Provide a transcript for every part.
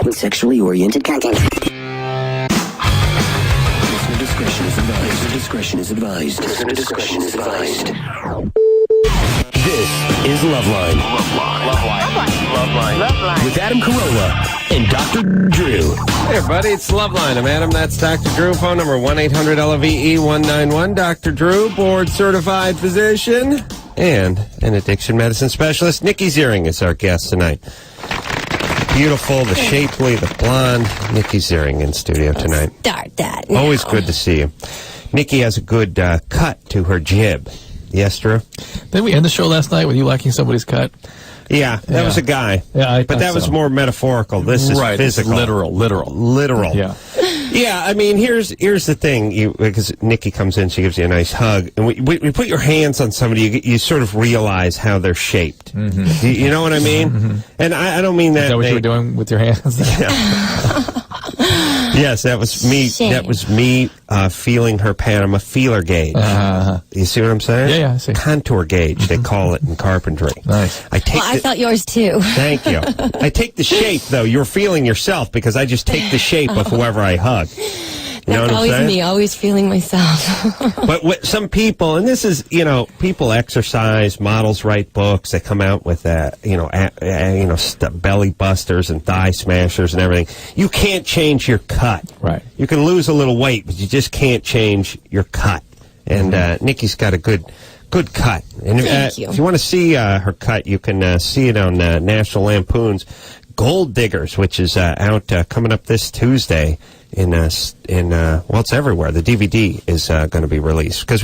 with sexually oriented content. Listener discretion is advised. Listener discretion is advised. Listener discretion is advised. This is Loveline. Loveline. With Adam Carolla and Dr. Drew. Hey, everybody, it's Loveline. I'm Adam. That's Dr. Drew. Phone number 1-800-LOVE-191. Dr. Drew, board-certified physician and an addiction medicine specialist. Nikki Ziering is our guest tonight. Beautiful, the shapely, the blonde. Nikki Ziering in studio tonight. Start that now. Always good to see you. Nikki has a good cut to her jib. Yes, Drew? Didn't we end the show last night with you liking somebody's cut? Yeah, that was a guy. Yeah, but that was more metaphorical. This is physical. Literal. Yeah. Yeah, I mean, here's the thing. Because Nikki comes in, she gives you a nice hug. And we put your hands on somebody, you sort of realize how they're shaped. Mm-hmm. You know what I mean? Mm-hmm. And I don't mean that. Is that what you were doing with your hands? Yeah. Yes, that was me. Shame. That was me feeling her pan. I'm a feeler gauge. You see what I'm saying? Yeah, I see. Contour gauge, they call it in carpentry. Nice. I felt yours too. Thank you. I take the shape, though. You're feeling yourself because I just take the shape of whoever I hug. You know what I'm always saying? me, always feeling myself. But some people, and this is, people exercise, models write books, they come out with belly busters and thigh smashers and everything. You can't change your cut. Right. You can lose a little weight, but you just can't change your cut. And Nikki's got a good cut. And Thank you. If you want to see her cut, you can see it on National Lampoon's Gold Diggers, which is out coming up this Tuesday. It's everywhere. The DVD is going to be released because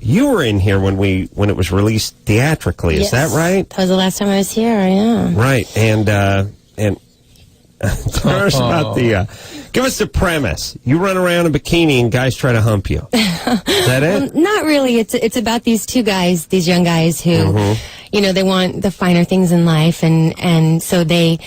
you were in here when it was released theatrically. Is that right? That was the last time I was here. Yeah. Right, and tell us about give us the premise. You run around in a bikini and guys try to hump you. Is that it? Well, not really. It's about these two guys, these young guys who, they want the finer things in life, and so they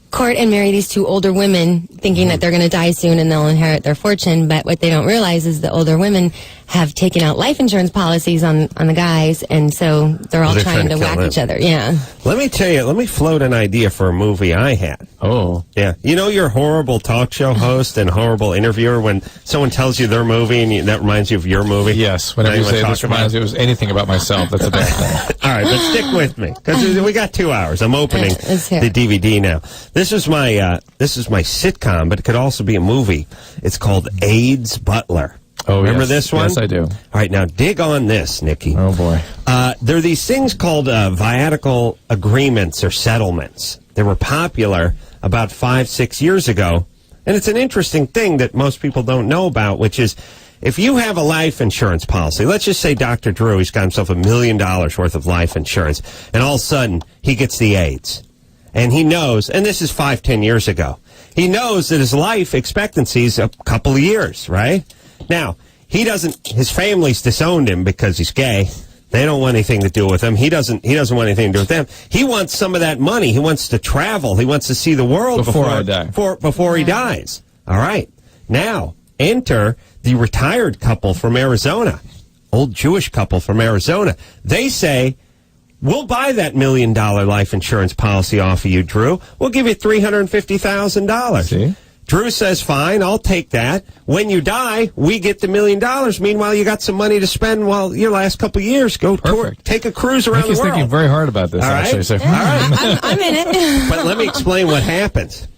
court and marry these two older women thinking that they're going to die soon and they'll inherit their fortune. But what they don't realize is the older women have taken out life insurance policies on the guys, and so they're all trying to whack each other. Yeah. Let me tell you, let me float an idea for a movie I had. Oh. Yeah. You know your horrible talk show host and horrible interviewer when someone tells you their movie and that reminds you of your movie? Yes. Whenever you say this reminds me of anything about myself, that's a bad thing. All right, but stick with me because we got 2 hours. I'm opening the DVD now. This is my sitcom, but it could also be a movie. It's called AIDS Butler. Oh, remember this one? Yes, I do. All right, now dig on this, Nikki. Oh, boy. There are these things called viatical agreements or settlements. They were popular about 5-6 years ago, and it's an interesting thing that most people don't know about, which is if you have a life insurance policy, let's just say Dr. Drew, he's got himself $1 million worth of life insurance, and all of a sudden he gets the AIDS. And he knows, and this is 5-10 years ago, he knows that his life expectancy is a couple of years, right? Now, his family's disowned him because he's gay. They don't want anything to do with him. He doesn't want anything to do with them. He wants some of that money. He wants to travel. He wants to see the world before he dies. All right. Now, enter the retired couple from Arizona, old Jewish couple from Arizona. They say, we'll buy that $1 million life insurance policy off of you, Drew. We'll give you $350,000. See? Drew says, fine, I'll take that. When you die, we get the $1 million. Meanwhile, you got some money to spend while your last couple of years. Go tour, take a cruise around the world. He's thinking very hard about this, actually. So. All right. I'm in it. But let me explain what happens.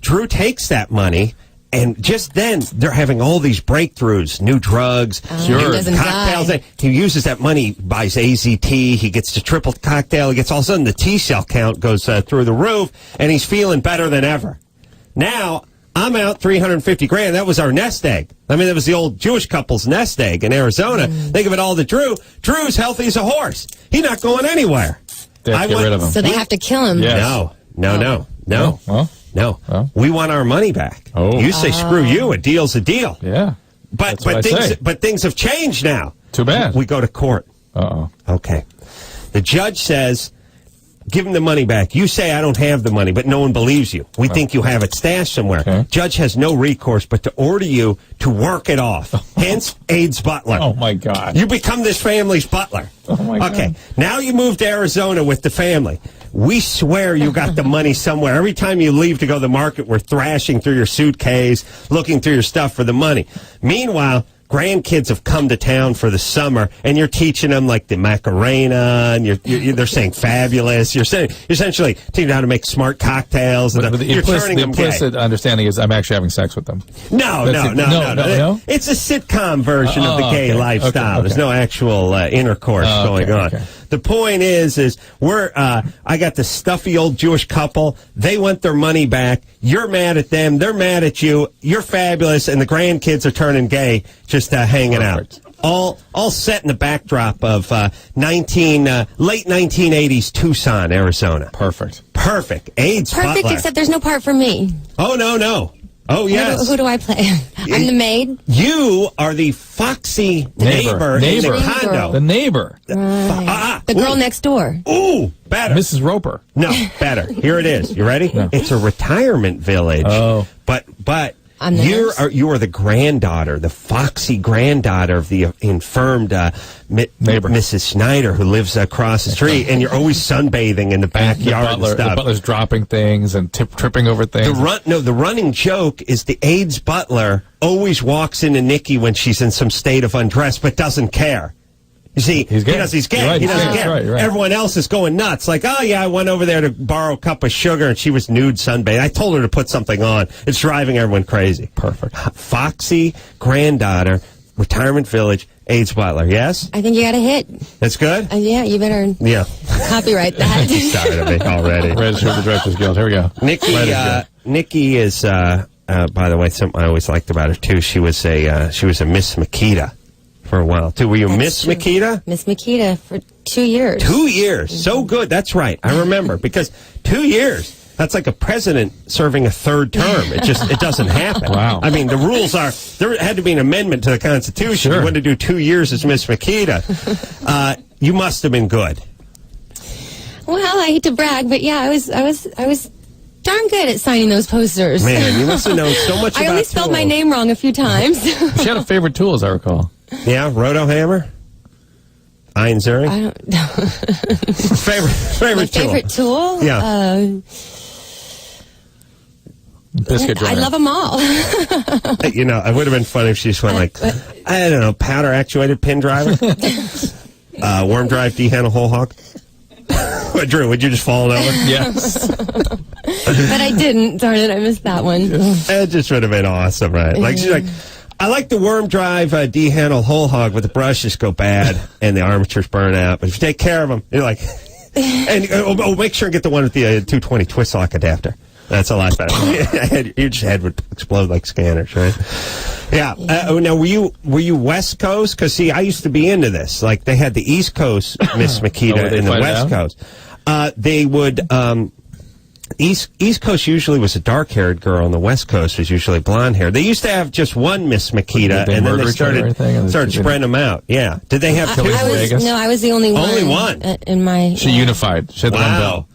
Drew takes that money, and just then, they're having all these breakthroughs, new drugs, cocktails. He uses that money, buys AZT, he gets the triple cocktail, he gets all of a sudden the T-cell count goes through the roof, and he's feeling better than ever. Now, I'm out $350,000. That was our nest egg. I mean, that was the old Jewish couple's nest egg in Arizona. They give it all to Drew. Drew's healthy as a horse. He's not going anywhere. Get rid of him. So they have to kill him. Yes. No. Well, No. Well. We want our money back. Oh. You say, screw you, a deal's a deal. Yeah. But things have changed now. Too bad. We go to court. Uh-oh. Okay. The judge says, give him the money back. You say I don't have the money, but no one believes you. We think you have it stashed somewhere. Okay. Judge has no recourse but to order you to work it off. Hence, AIDS Butler. Oh, my God. You become this family's butler. Oh, my God. Okay. Now you move to Arizona with the family. we swear you got the money somewhere. Every time you leave to go to the market, we're thrashing through your suitcase, looking through your stuff for the money. Meanwhile, grandkids have come to town for the summer, and you're teaching them like the Macarena, and they're saying fabulous. You're essentially teaching them how to make smart cocktails. And But the implicit understanding is I'm actually having sex with them. No. It's a sitcom version of the gay lifestyle. Okay. There's no actual intercourse going on. Okay. The point is I got the stuffy old Jewish couple. They want their money back. You're mad at them. They're mad at you. You're fabulous, and the grandkids are turning gay, just hanging out. All set in the backdrop of late 1980s Tucson, Arizona. Perfect. AIDS Perfect, Butler. except there's no part for me. Oh, no. Oh, yes. Who do I play? I'm the maid. You are the foxy neighbor in the condo. The neighbor. The girl next door. Ooh, better. Mrs. Roper. No, better. Here it is. You ready? No. It's a retirement village. Oh. But I'm the nurse. you are the granddaughter, the foxy granddaughter of the infirmed neighbor, Mrs. Schneider, who lives across the street, and you're always sunbathing in the backyard and stuff. The butler's dropping things and tripping over things. The running joke is the AIDS butler always walks into Nikki when she's in some state of undress, but doesn't care. You see, he's gay. He's gay. Right, he doesn't care. Right. Everyone else is going nuts. Like, oh, yeah, I went over there to borrow a cup of sugar, and she was nude sunbathing. I told her to put something on. It's driving everyone crazy. Perfect. Foxy granddaughter, retirement village, AIDS butler. Yes? I think you got a hit. That's good? Yeah, you better copyright that. You started me already. Registered the Directors Guild. Here we go. Nikki is, by the way, something I always liked about her, too. She was a Miss Makita for a while, too. Were you Miss Makita? Miss Makita for 2 years. 2 years. So good. That's right. I remember. Because 2 years, that's like a president serving a third term. It doesn't happen. Wow. I mean, the rules are, there had to be an amendment to the Constitution. Sure. You wanted to do 2 years as Miss Makita. You must have been good. Well, I hate to brag, but yeah, I was darn good at signing those posters. Man, you must have known so much about I only spelled my name wrong a few times. She had a favorite tool, as I recall. Yeah, roto hammer? Iron Ziering? I don't know. favorite tool? Favorite tool? Yeah. Biscuit I joiner. love them all. You know, it would have been funny if she just went like, I don't know, powder actuated pin driver? Worm drive, D-handle, whole hog? Drew, would you just fall over? Yes. But I didn't. Darn it, I missed that one. It just would have been awesome, right? Like, she's like, I like the worm drive D-handle whole hog, but the brushes go bad and the armatures burn out. But if you take care of them, you're like, and make sure and get the one with the 220 twist lock adapter. That's a lot better. Your head would explode like scanners, right? Yeah. Now, were you West Coast? Because see, I used to be into this. Like, they had the East Coast Miss Makita and the West Coast. They would. East Coast usually was a dark-haired girl, and the West Coast was usually blonde-haired. They used to have just one Miss Makita, and then they started spreading them out. Yeah. Did they have two? I was the only one. Only one? In my... She unified. She had the one bell.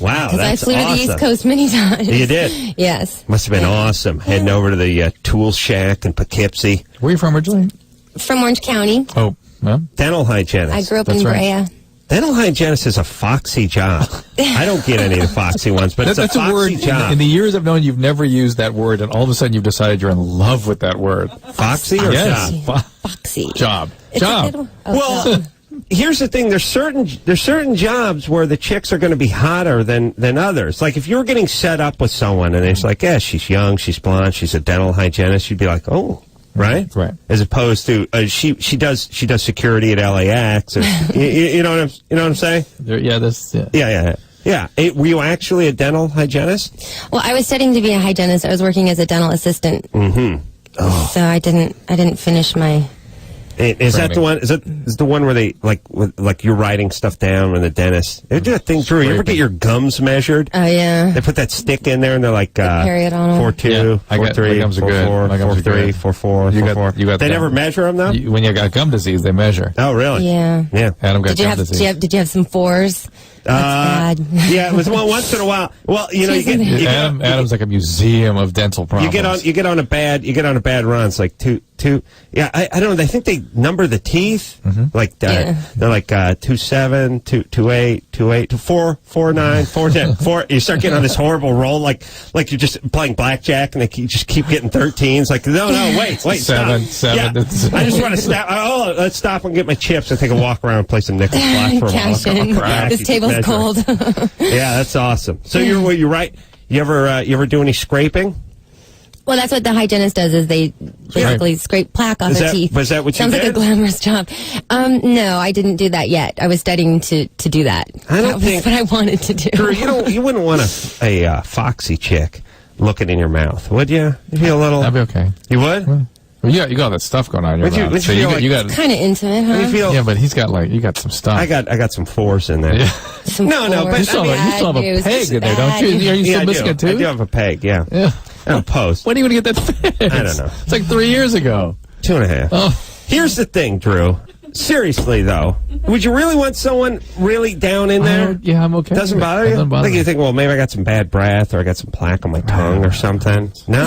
Wow, because I flew to the East Coast many times. You did? Yes. Must have been awesome, heading over to the tool shack in Poughkeepsie. Where are you from originally? From Orange County. Oh, well. Dental hygienist. I grew up in Brea. Dental hygienist is a foxy job. I don't get any of the foxy ones, but it's a foxy job. In the years I've known, you've never used that word, and all of a sudden you've decided you're in love with that word. Foxy or yes. job? Foxy. Job. Well, here's the thing. There's certain jobs where the chicks are going to be hotter than others. Like if you're getting set up with someone and it's like, yeah, she's young, she's blonde, she's a dental hygienist, you'd be like, oh. Right, As opposed to she does security at LAX. Or, you know what I'm saying? Yeah. Were you actually a dental hygienist? Well, I was studying to be a hygienist. I was working as a dental assistant. Mm-hmm. Oh. So I didn't finish my. Is that the one? Is the one where they like you're writing stuff down when the dentist? They do that thing, Drew. You ever get your gums measured? Oh yeah. They put that stick in there and they're like 4.2, 4.3, 4.4, 4.4. You got. They never measure them though. When you got gum disease, they measure. Oh really? Yeah. Yeah. Adam got gum disease. Did you have some fours? That's bad. Yeah, it was once in a while. Well, you know, you get Adam's like a museum of dental problems. you get on a bad run. It's like two. Yeah, I don't know. I think they number the teeth. Like they're like 2-7, 2-8, 2-8, 2-4, 4-9, 4-10, 4. You start getting on this horrible roll, like you're just playing blackjack, and you just keep getting 13s. Like no, wait, seven. Yeah, I just want to stop. Oh, let's stop and get my chips and take a walk around and play some nickel slots for a Cash while. in. This table's cold. Yeah, that's awesome. So you're right. You ever do any scraping? Well, that's what the hygienist does, is they basically scrape plaque off the teeth. Was that what you Sounds did? like a glamorous job. No, I didn't do that yet. I was studying to do that. That was what I wanted to do. Drew, you wouldn't want a foxy chick looking in your mouth, would you? You feel a little... That'd be okay. You would? Well, you got all that stuff going on in your mouth. Would you feel like... you got kind of intimate, huh? Yeah, but he's got you got some stuff. I got some fours in there. Yeah. No, but you still have a peg in there, don't you? Are you still missing it too? I do have a peg, yeah. And a post. When are you going to get that fixed? I don't know. It's like 3 years ago. 2.5. Oh. Here's the thing, Drew. Seriously, though, would you really want someone really down in there? Yeah, I'm okay. Doesn't bother you? Like you think, well, maybe I got some bad breath, or I got some plaque on my tongue, or something. No,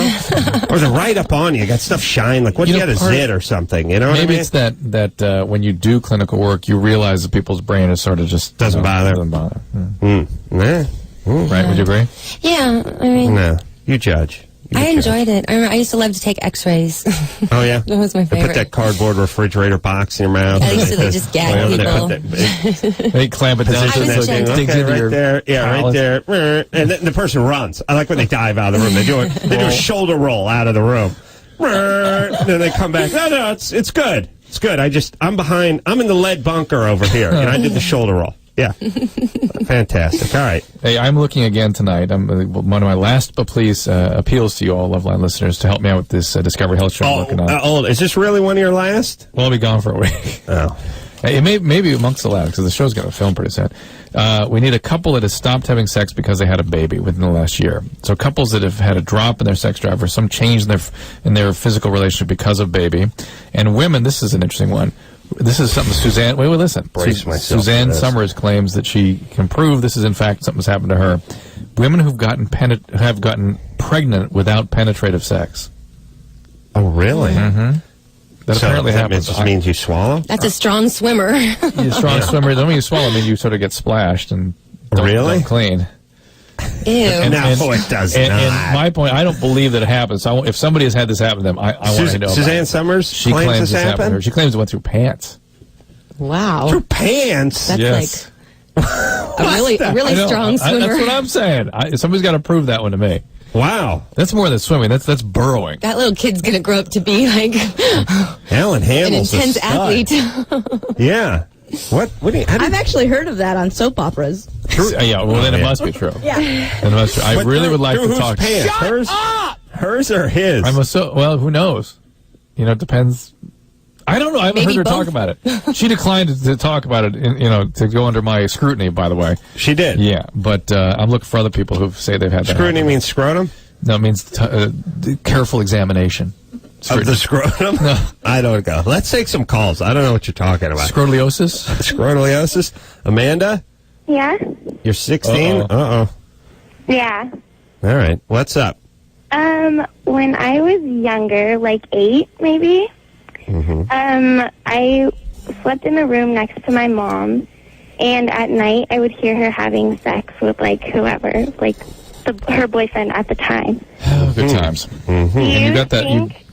or they're right up on you. Got stuff shine. Like what? You got a zit or something? You know what I mean? Maybe it's that when you do clinical work, you realize that people's brain is sort of just doesn't bother. Right? Would you agree? Yeah, I mean, no, you judge. I enjoyed it. I used to love to take X-rays. Oh yeah, that was my favorite. They put that cardboard refrigerator box in your mouth. I used to just gag people. They clamp it down. Right there. Yeah, right there. And then the person runs. I like when they dive out of the room. They do a shoulder roll out of the room. And then they come back. No, it's good. It's good. I'm behind. I'm in the lead bunker over here, and I did the shoulder roll. Yeah. Fantastic. All right. Hey, I'm looking again tonight. I'm one of my last, but please, appeals to you all, Loveline listeners, to help me out with this Discovery Health show I'm working on. Is this really one of your last? Well, I'll be gone for a week. Oh. It may be amongst the last, because the show's going to film pretty soon. We need a couple that has stopped having sex because they had a baby within the last year. So couples that have had a drop in their sex drive or some change in their physical relationship because of baby. And women, this is an interesting one. This is something Suzanne... Wait, listen. Suzanne Summers claims that she can prove this is, in fact, something's happened to her. Women who've have gotten pregnant without penetrative sex. Oh, really? Mm-hmm. That apparently happens. That just means you swallow? That's a strong swimmer. You're a strong swimmer. It doesn't mean you swallow. I mean you sort of get splashed and don't clean. Ew. It does not. And my point, I don't believe that it happens. So if somebody has had this happen to them, I want to know. Suzanne Summers she claims this happened to her. She claims it went through pants. Wow. Through pants? That's like a really strong swimmer. That's what I'm saying. Somebody's got to prove that one to me. Wow. That's more than swimming. That's burrowing. That little kid's going to grow up to be like Helen Hamill's an intense athlete. Yeah. I've actually heard of that on soap operas. Yeah, well, then it must be true. Yeah. Then it must be. I really would like to talk. Pants? Hers or his? Well, who knows? You know, it depends. I don't know. I haven't heard her talk about it. She declined to talk about it, to go under my scrutiny, by the way. She did? Yeah, but I'm looking for other people who say they've had that. Scrutiny means scrotum? No, it means careful examination. Of the scrotum? No. I don't go. Let's take some calls. I don't know what you're talking about. Scrotoliosis? Scrotoliosis? Amanda? Yeah? You're 16? Uh-oh. Yeah. All right. What's up? When I was younger, like 8 maybe, I slept in the room next to my mom, and at night I would hear her having sex with, like, whoever, like, her boyfriend at the time. Oh, good times. Mm-hmm. And you got that...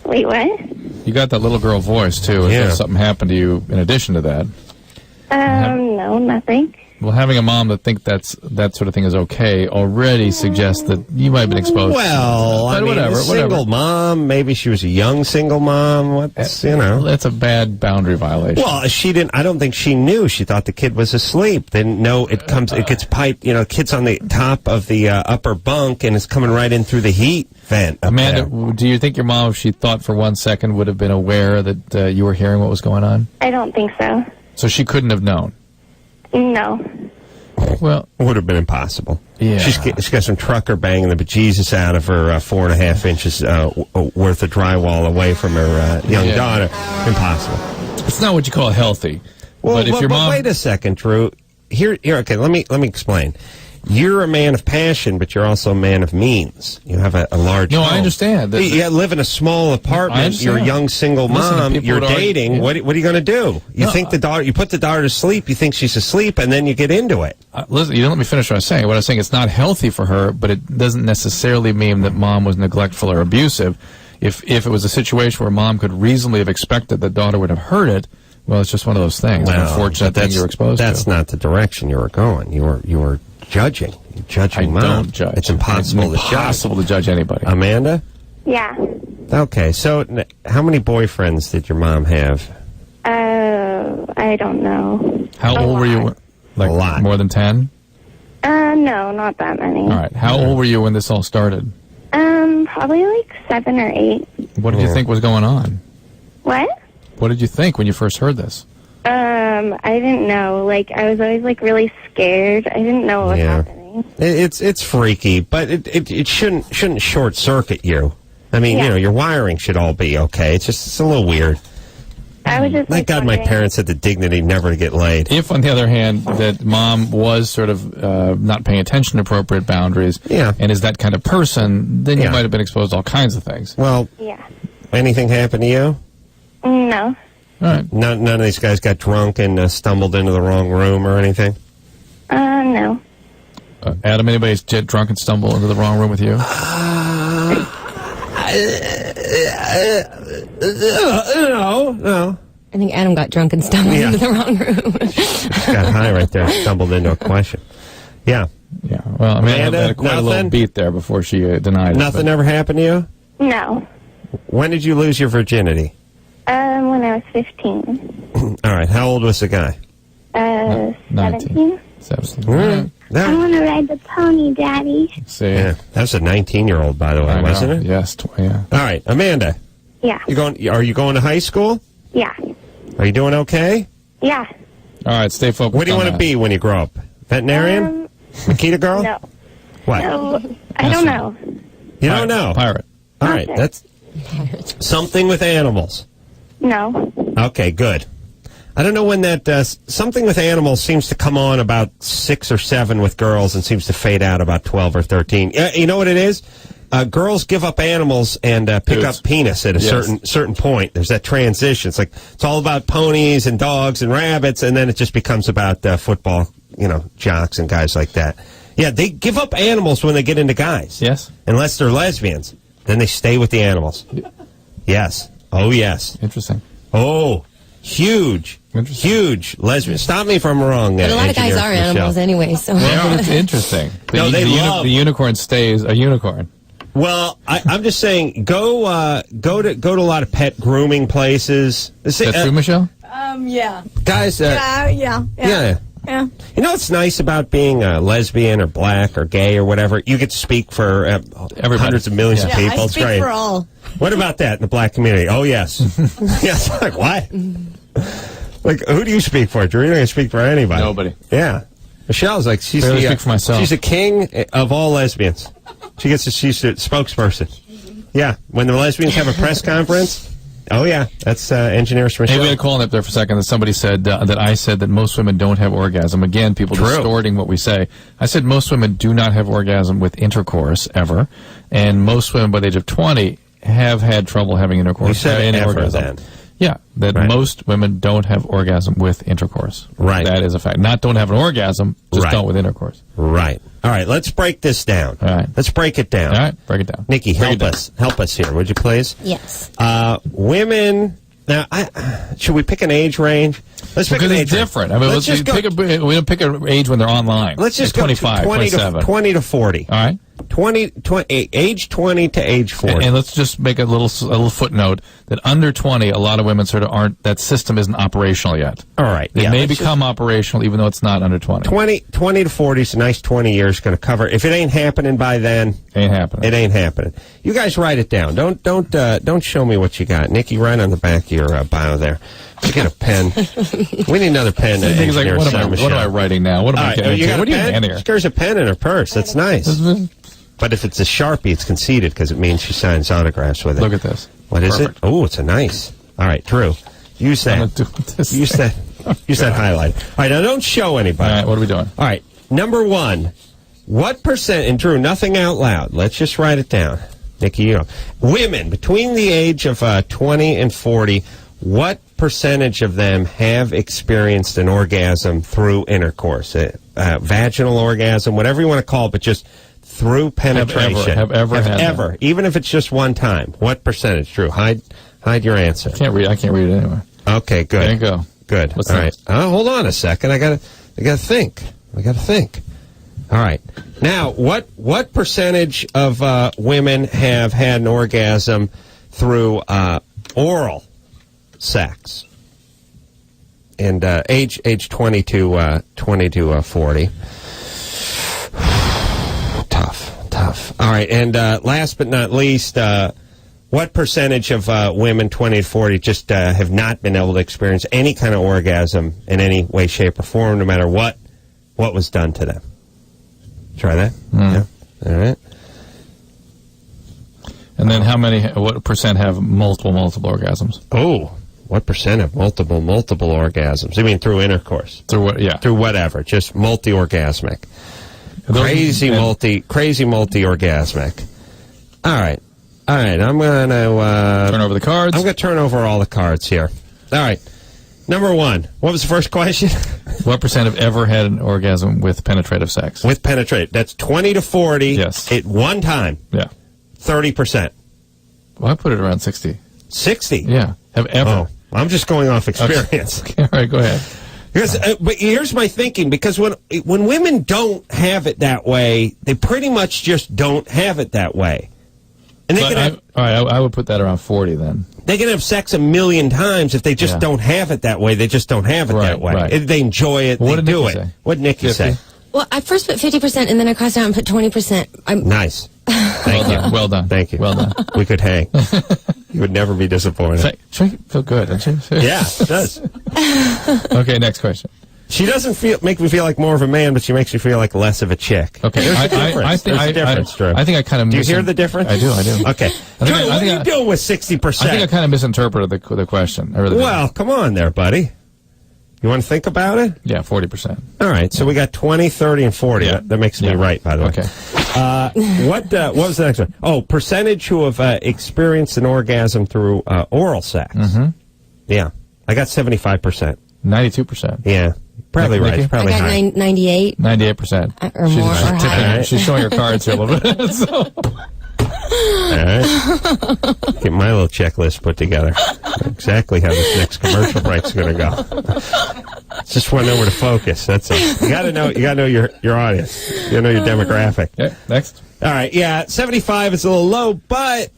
Wait, what? You got that little girl voice, too. If something happened to you in addition to that. No, nothing. Well, having a mom that think that sort of thing is okay already suggests that you might have been exposed. Well, I mean, a single mom. Maybe she was a young single mom. That's Well, she didn't. I don't think she knew. She thought the kid was asleep. Didn't know it gets piped. Kid's on the top of the upper bunk and it's coming right in through the heat vent. Amanda, do you think your mom, if she thought for 1 second, would have been aware that you were hearing what was going on? I don't think so. So she couldn't have known. No. Well, it would have been impossible. Yeah. She's got some trucker banging the bejesus out of her 4.5 inches worth of drywall away from her young daughter. Impossible. It's not what you call healthy. Well, but if your mom... wait a second, Drew. here. Okay, let me explain. You're a man of passion, but you're also a man of means. You have a large home. I understand. You live in a small apartment. You're a young single mom. You're dating. What are you going to do? You think you put the daughter to sleep. You think she's asleep, and then you get into it. Listen, you didn't let me finish what I was saying. What I was saying, it's not healthy for her, but it doesn't necessarily mean that mom was neglectful or abusive. If it was a situation where mom could reasonably have expected that daughter would have heard it, well, it's just one of those things. Well, unfortunate thing you're exposed to. That's not the direction you were going. You were judging. You're judging mom. I don't judge. It's impossible to judge anybody. Amanda? Yeah. Okay, so how many boyfriends did your mom have? I don't know. How old were you? Like A lot. More than 10? No, not that many. All right. How old were you when this all started? Probably like 7 or 8. What did you think was going on? What? What did you think when you first heard this? I didn't know. Like, I was always like really scared. I didn't know what was happening. It's freaky, but it shouldn't short circuit you. I mean, your wiring should all be okay. It's a little weird. I was just Thank God my parents had the dignity never to get laid. If, on the other hand, that mom was sort of not paying attention to appropriate boundaries, and is that kind of person, then you might have been exposed to all kinds of things. Well, anything happened to you? No. All right. None of these guys got drunk and stumbled into the wrong room or anything? No. Adam, anybody's get drunk and stumble into the wrong room with you? No. I think Adam got drunk and stumbled into the wrong room. Got high right there, stumbled into a question. Yeah. Yeah. Well, I mean, Amanda, I had quite a little beat there before she denied it. Nothing ever happened to you? No. When did you lose your virginity? When I was 15. All right. How old was the guy? 17. 17. I want to ride the pony, Daddy. See. Yeah. That was a 19-year-old, by the way, wasn't it? Yes. Yeah. All right. Amanda. Yeah. Are you going to high school? Yeah. Are you doing okay? Yeah. All right. Stay focused. What do you want to be when you grow up? Veterinarian? Makita girl? No. What? No. I don't know. You don't know? Pirate. All right. That's something with animals. No. Okay, good. I don't know when that something with animals seems to come on about 6 or 7 with girls and seems to fade out about 12 or 13. You know what it is? Girls give up animals and pick up penis at a certain point. There's that transition. It's all about ponies and dogs and rabbits, and then it just becomes about football, jocks and guys like that. Yeah, they give up animals when they get into guys. Yes. Unless they're lesbians. Then they stay with the animals. Yes. Oh, yes. Interesting. Oh, huge lesbian. Stop me if I'm wrong. But a lot of guys are animals anyway, so. Yeah, it's interesting. The unicorn stays a unicorn. Well, I'm just saying, go to a lot of pet grooming places. Is that true, Michelle? Yeah. Guys, Yeah. You know what's nice about being a lesbian or black or gay or whatever? You get to speak for hundreds of millions of people. I It's speak great. for all. What about that in the black community? Oh, yes. Yes. Like, what? Like, who do you speak for? You're not going to speak for anybody. Nobody. Yeah. Michelle's like, she's speak for myself. She's a king of all lesbians. She's the spokesperson. Yeah. When the lesbians have a press conference, oh, yeah. That's engineers for Michelle. Hey, we had a call up there for a second that somebody said that I said that most women don't have orgasm. Again, people distorting what we say. I said most women do not have orgasm with intercourse ever, and most women by the age of 20 have had trouble having intercourse. You said any ever orgasm. then. Yeah, that most women don't have orgasm with intercourse. Right. That is a fact. Not don't have an orgasm, just don't with intercourse. Right. All right, let's break this down. All right. Let's break it down. All right, break it down. Nikki, help us here, would you please? Yes. Women. Now, should we pick an age range? Let's pick an age different. range. I mean, we don't pick an age when they're online. Let's just go 25, 27. 20 to 40. All right. Age 20 to age 40. And let's just make a little footnote that under 20, a lot of women sort of aren't. That system isn't operational yet. All right. It may become operational, even though it's not under 20. 20 to 40 is a nice 20 years going to cover. If it ain't happening by then, ain't happening. It ain't happening. You guys write it down. Don't show me what you got, Nikki. Right on the back of your bio there. You get a pen. We need another pen. Like, what am I writing now? What am I getting into? What are you getting here? There's a pen in her purse. That's nice. But if it's a Sharpie, it's conceded because it means she signs autographs with it. Look at this. What is it? Oh, it's a nice. All right, Drew. Use that. Use that. You said highlight. All right, now don't show anybody. All right, what are we doing? All right, number one, what percent, and Drew, nothing out loud. Let's just write it down. Nikki, you know. Women between the age of 20 and 40, what percentage of them have experienced an orgasm through intercourse? Vaginal orgasm, whatever you want to call it, but just through penetration. Have ever had ever, even if it's just one time. What percentage, Drew? Hide your answer. I can't read it anyway. Okay, good. There you go. Good. What's All next? right. Hold on a second. I gotta think. All right. Now, what percentage of women have had an orgasm through oral sex? And age 20 to 40. Tough. All right. And last but not least, what percentage of women 20 to 40 just have not been able to experience any kind of orgasm in any way, shape, or form, no matter what was done to them? Try that. Yeah. All right. And then what percent have multiple orgasms? Oh, what percent have multiple orgasms? I mean, through intercourse. Through what? Yeah. Through whatever. Just multi-orgasmic. Crazy multi-orgasmic. All right. I'm going to... turn over the cards. I'm going to turn over all the cards here. All right. Number one. What was the first question? What percent have ever had an orgasm with penetrative sex? With penetrate. That's 20 to 40. Yes. At one time. Yeah. 30%. Well, I put it around 60. 60? Yeah. Have ever. Oh, I'm just going off experience. Okay. All right, go ahead. Because, but here's my thinking, because when women don't have it that way, they pretty much just don't have it that way. And they I would put that around 40 then. They can have sex a million times if they just don't have it that way. They just don't have it that way. Right. If they enjoy it, What they did do Nikki it. say? What did Nikki 50? say? Well, I first put 50%, and then I crossed out and put 20%. Nice. Thank you. Well done. Thank you. Well done. We could hang. You would never be disappointed. Feel good, don't you? Yeah, it does. Okay, next question. She doesn't make me feel like more of a man, but she makes me feel like less of a chick. Okay, There's a difference. There's a difference, Drew. I think I kind of Do you hear the difference? I do. Okay. Drew, what are you doing with 60%? I think I kind of misinterpreted the question. I really did. Well, come on there, buddy. You want to think about it? Yeah, 40%. All right, so we got 20, 30, and 40. Yeah. That makes me right, by the way. Okay. What was the next one? Oh, percentage who have experienced an orgasm through oral sex. Mm-hmm. Yeah. I got 75%. 92%. Yeah. Probably right. It's probably I got high. 98. 98%. Or more, or higher. She's showing her cards here a little bit. So. All right. Get my little checklist put together. Exactly how this next commercial break's going to go. Just want to know where to focus. That's it. You got to know your audience. You got to know your demographic. Okay, next. All right. Yeah, 75 is a little low, but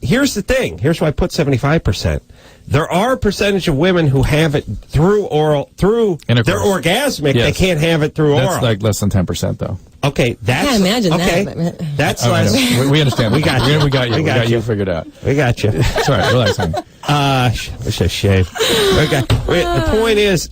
here's the thing. Here's why I put 75%. There are a percentage of women who have it through oral, through intercourse. They're orgasmic. Yes. They can't have it through oral. That's like less than 10%, though. Okay, that's... I can't imagine okay. that. That's I less... know. We understand. We got you. We got you. We We got got you. you figured out. We got you. It's all right. Relax, honey. Wish I shaved. Okay. The point is...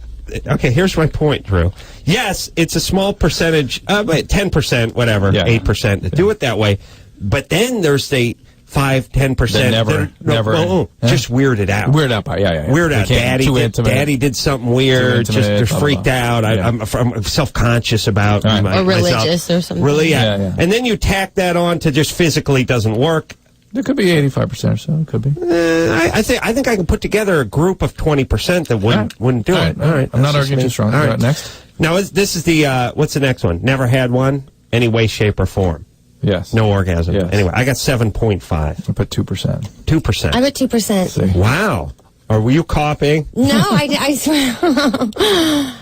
Okay, here's my point, Drew. Yes, it's a small percentage, 10%, whatever, Yeah. 8%, to do it that way. But then there's the 5-10% never. just weirded out. Weird out by, yeah. Weird out. Too intimate. Daddy did something weird. Just freaked out. Yeah. I'm self-conscious about Right. myself. Or religious or something. Really, yeah. Yeah. And then you tack that on to just physically doesn't work. There could be 85% or so. It could be. I think I can put together a group of 20% that wouldn't do it. All right. I'm not That's arguing just too me. strong. All right. Next. Now, this is the, what's the next one? Never had one, any way, shape, or form. Yes. No orgasm. Yes. Anyway, I got 7.5. I put 2%. 2%. I put 2%. See. Wow. Were you copying? No, I swear.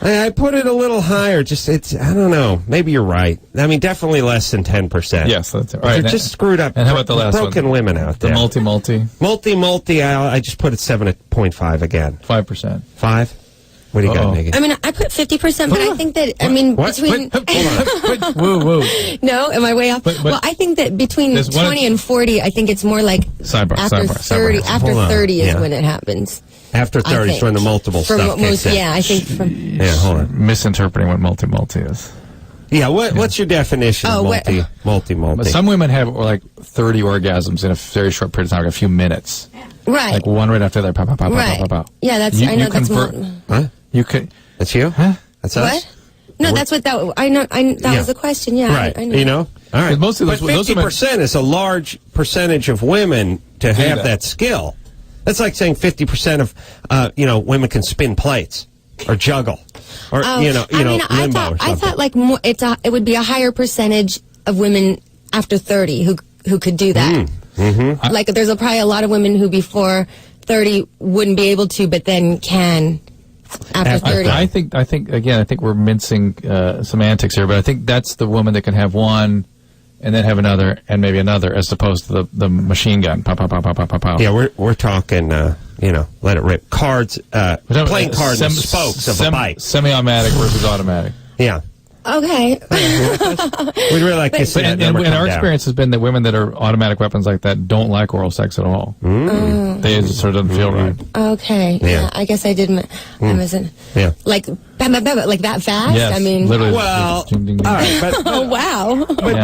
I put it a little higher. Just I don't know. Maybe you're right. I mean, definitely less than 10%. Yes, that's it. All They're right. just screwed up. And how about the last broken one? women out The there. multi. I just put it 7.5 again. 5%. 5. What do you got, Nikki? I mean, I put 50%, but I think that, What? between... Hold on. Woo. No, am I way off? But well, I think that between there's one- 20 and 40, I think it's more like Sidebar. after 30. After Hold on. 30 is Yeah. when it happens. After 30 is when the multiple stuff kicks in. Yeah, I think from... Yeah, hold on. Misinterpreting what multi is. Yeah, what's your definition of multi? But some women have like 30 orgasms in a very short period of time, like a few minutes. Right. Like one right after the other. Pow, pow, pow, Right. pow, pow, pow. Yeah, that's... You- I know you that's... convert- Huh? You could. That's you? Huh? That's us? What? No, that's what that. I know. That was the question. Yeah. Right. I know. You know? All right. Most of those, but 50% is a large percentage of women to have that skill. That's like saying 50% of, women can spin plates or juggle or, limbo or something. I thought like more, it would be a higher percentage of women after 30 who could do that. Mm-hmm. Like there's probably a lot of women who before 30 wouldn't be able to, but then can after 30. I think we're mincing semantics here, but I think that's the woman that can have one and then have another and maybe another, as opposed to the machine gun. Pow, pow, pow, pow, pow, pow, pow. Yeah, we're talking, let it rip. Cards, playing cards and spokes of a bike. Semi-automatic versus automatic. Yeah. Okay. We'd really like to see that number and come our down. experience has been that women that are automatic weapons like that don't like oral sex at all. They just sort of doesn't feel right. Okay. Yeah. I guess I did. I wasn't. Yeah. Like that fast. Yes, I mean. literally. Well, ding, ding, ding. all right, but Oh wow. But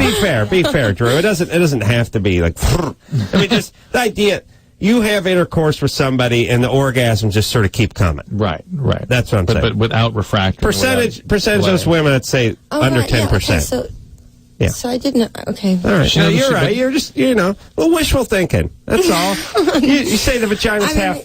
be fair, Drew. It doesn't have to be like. I mean, just the idea. You have intercourse with somebody, and the orgasms just sort of keep coming. Right. That's what I'm saying. But without refractory. Percentage of those women, I'd say under 10%. Okay, so I didn't. Okay. All right. No, you're right. You're just, well, wishful thinking. That's all. you say the vagina's half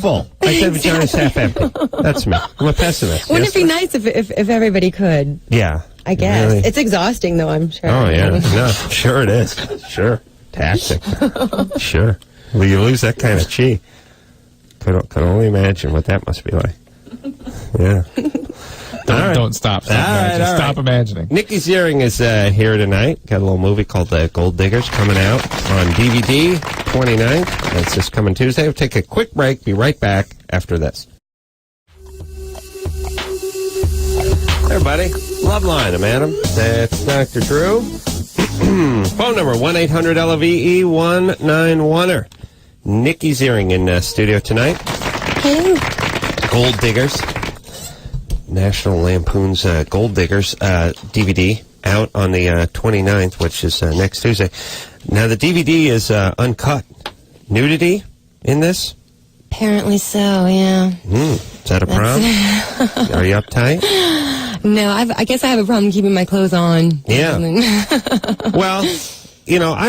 full. I say the vagina's half empty. That's me. I'm a pessimist. Wouldn't it be nice if everybody could? Yeah. I guess. Really? It's exhausting, though, I'm sure. Oh, yeah. No, sure it is. Sure. Taxing. Sure. Well, you lose that kind of chi. Could only imagine what that must be like. Yeah. Don't stop. Stop imagining. Nikki Ziering is here tonight. Got a little movie called Gold Diggers coming out on DVD 29th. That's this coming Tuesday. We'll take a quick break. Be right back after this. Hey, everybody. Loveline. I'm Adam. That's Dr. Drew. Phone number 1-800-LOVE-191er. Nikki Ziering in studio tonight. Hello. Gold Diggers. National Lampoon's Gold Diggers DVD out on the 29th, which is next Tuesday. Now, the DVD is uncut. Nudity in this? Apparently so, yeah. Is that a problem? Are you uptight? No, I guess I have a problem keeping my clothes on. Yeah. Well,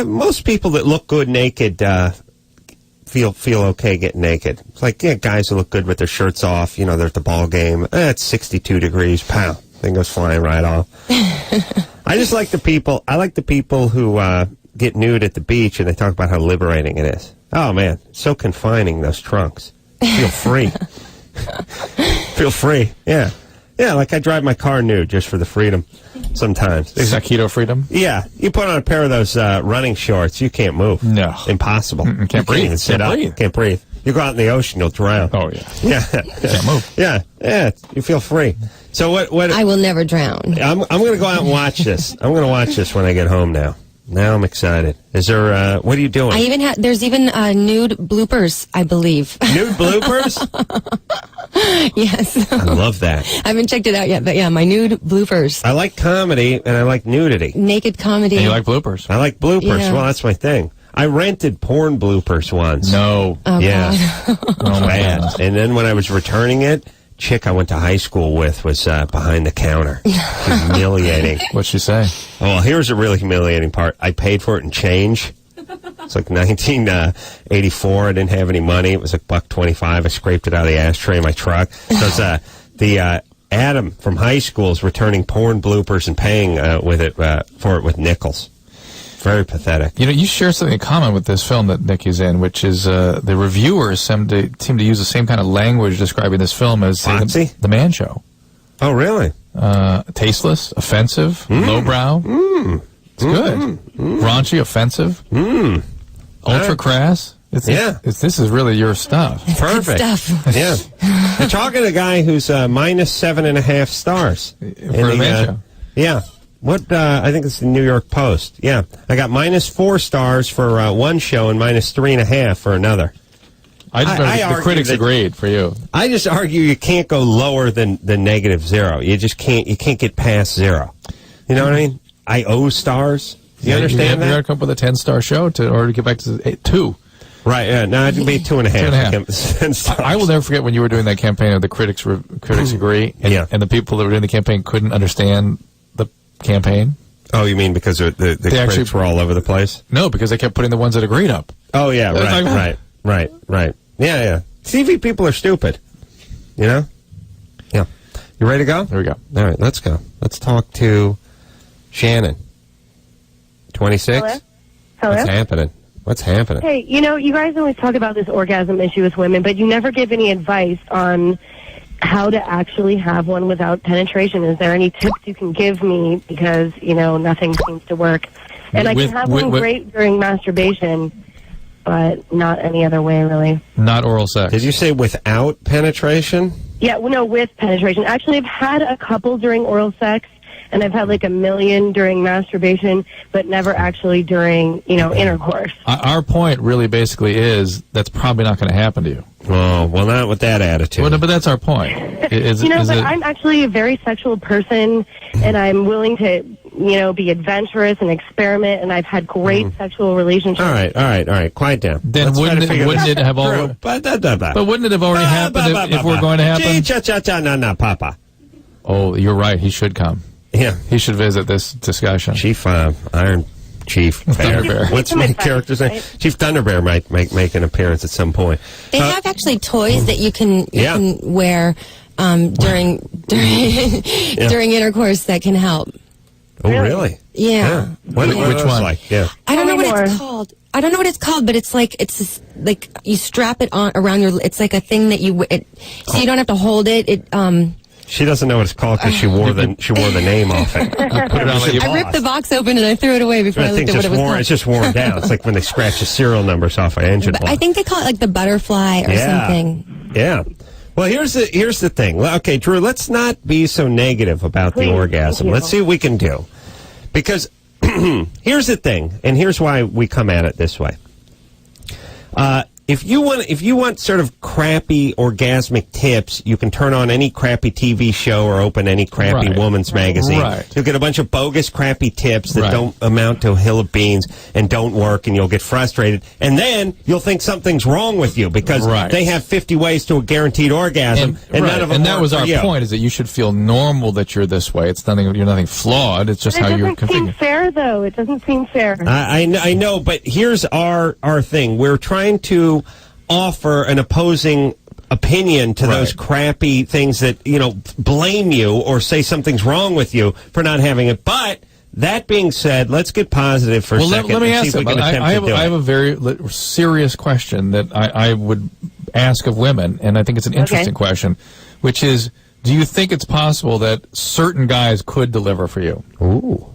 most people that look good naked feel okay getting naked. It's like, guys who look good with their shirts off, they're at the ball game. It's 62 degrees, pow. Thing goes flying right off. I just like the people who get nude at the beach and they talk about how liberating it is. Oh, man, so confining, those trunks. Feel free. Feel free, yeah. Yeah, like I drive my car nude just for the freedom sometimes. Is that keto freedom? Yeah. You put on a pair of those running shorts, you can't move. No. Impossible. Can't breathe. Even sit up. Can't breathe. You go out in the ocean, you'll drown. Oh, yeah. Yeah. Can't move. Yeah. You feel free. So what I will never drown. I'm going to go out and watch this. I'm going to watch this when I get home now. Now I'm excited. Is there, what are you doing? There's even nude bloopers, I believe. Nude bloopers? Yes. I love that. I haven't checked it out yet, but yeah, my nude bloopers. I like comedy and I like nudity. Naked comedy. And you like bloopers? I like bloopers. Yeah. Well, that's my thing. I rented porn bloopers once. No. Oh, Yeah. Oh, my Bad. goodness. And then when I was returning it, chick I went to high school with was behind the counter. Humiliating. What'd she say? Oh, well, here's a really humiliating part. I paid for it in change. It's like 1984. I didn't have any money. It was like $1.25. I scraped it out of the ashtray in my truck. So it's the Adam from high school is returning porn bloopers and paying for it with nickels. Very pathetic. You share something in common with this film that Nikki's in, which is the reviewers seem to use the same kind of language describing this film as the Man Show. Oh, really? Tasteless, offensive, lowbrow. It's good. Raunchy, offensive. Ultra crass. This is really your stuff. Perfect. Stuff. Yeah. You're talking to a guy who's minus 7.5 stars. For the Man Show. Yeah. What, I think it's the New York Post. Yeah. I got minus 4 stars for one show and minus 3.5 for another. The critics agreed for you. I just argue you can't go lower than -0. You just can't get past 0. You know what I mean? I owe stars. You understand that? You got to come up with a 10-star show in order to get back to 2. Right, yeah. No, it'd be 2.5. 2.5. I will never forget when you were doing that campaign of the critics agree, and the people that were doing the campaign couldn't understand the campaign. Oh, you mean because the critics actually were all over the place? No, because they kept putting the ones that agreed up. Oh, yeah, right. Yeah. TV people are stupid. You know? Yeah. You ready to go? Here we go. All right, let's go. Let's talk to Shannon. 26? Hello? What's happening? Hey, you guys always talk about this orgasm issue with women, but you never give any advice on how to actually have one without penetration. Is there any tips you can give me? Because, nothing seems to work. And I can have one great during masturbation, but not any other way, really. Not oral sex. Did you say without penetration? Yeah, no, with penetration. Actually, I've had a couple during oral sex, and I've had like 1 million during masturbation, but never actually during, intercourse. Our point really basically is that's probably not going to happen to you. Oh, well, not with that attitude. Well, no, but that's our point. I'm actually a very sexual person, and I'm willing to, be adventurous and experiment, and I've had great sexual relationships. All right. Quiet down. Then wouldn't it have already... But wouldn't it have already happened if we're going to happen? No, Papa. Oh, you're right. He should come. Yeah. He should visit this discussion. Chief Iron Chief Bear. What's my character's name? Right? Chief Thunderbear might make an appearance at some point. They have actually toys that you can wear during intercourse that can help. Oh, really? Yeah. Which one? Like? Yeah. I don't know what it's called. But it's like you strap it on around your. It's like a thing that you you don't have to hold it. She doesn't know what it's called because she wore the name off it. I ripped the box open and I threw it away before I looked at what it was called. It's just worn down. It's like when they scratch the serial numbers off an engine block. I think they call it like the butterfly or something. Yeah. Well, here's the thing. Okay, Drew, let's not be so negative about the orgasm. Let's see what we can do. Because here's the thing, and here's why we come at it this way. If you want sort of crappy orgasmic tips, you can turn on any crappy TV show or open any crappy woman's magazine. Right. You'll get a bunch of bogus crappy tips that don't amount to a hill of beans and don't work, and you'll get frustrated. And then you'll think something's wrong with you because they have 50 ways to a guaranteed orgasm, and none of them. And that was our point: is that you should feel normal that you're this way. It's nothing. You're nothing flawed. It's just how you're configured. It doesn't seem fair, though. It doesn't seem fair. I know, but here's our thing. We're trying to offer an opposing opinion to those crappy things that, blame you or say something's wrong with you for not having it. But that being said, let's get positive for a second. Let me ask you. I have a very serious question that I would ask of women, and I think it's an interesting question, which is, do you think it's possible that certain guys could deliver for you? Ooh.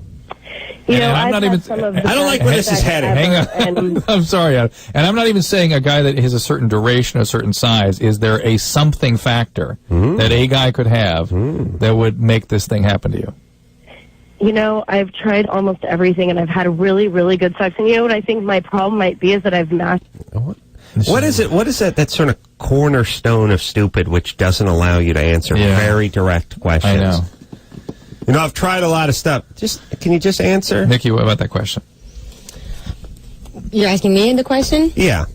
I'm not even. I don't like where this is headed. Hang on. I'm sorry, Adam. And I'm not even saying a guy that has a certain duration, a certain size. Is there a something factor that a guy could have that would make this thing happen to you? I've tried almost everything, and I've had really, really good sex. And what I think my problem might be is that I've mastered. What is it? What is that sort of cornerstone of stupid which doesn't allow you to answer very direct questions? I know. I've tried a lot of stuff. Can you just answer? Nikki, what about that question? You're asking me the question? Yeah.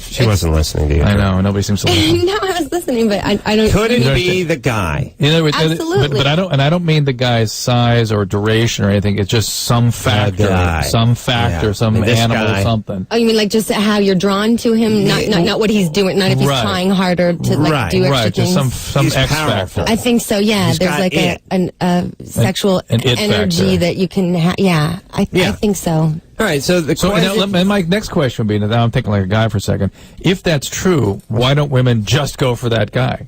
She wasn't listening to you. I know. Nobody seems to listen. No, I was listening, but I don't... Couldn't be the guy. Absolutely. But I don't mean the guy's size or duration or anything. It's just some factor. Some animal, something. Oh, you mean like just how you're drawn to him? Not what he's doing. Not if he's trying harder to do extra things. Just some X factor. I think so, yeah. There's like a sexual energy that you can have. Yeah, I think so. All right, so my next question would be, now I'm thinking like a guy for a second, if that's true, why don't women just go for that guy?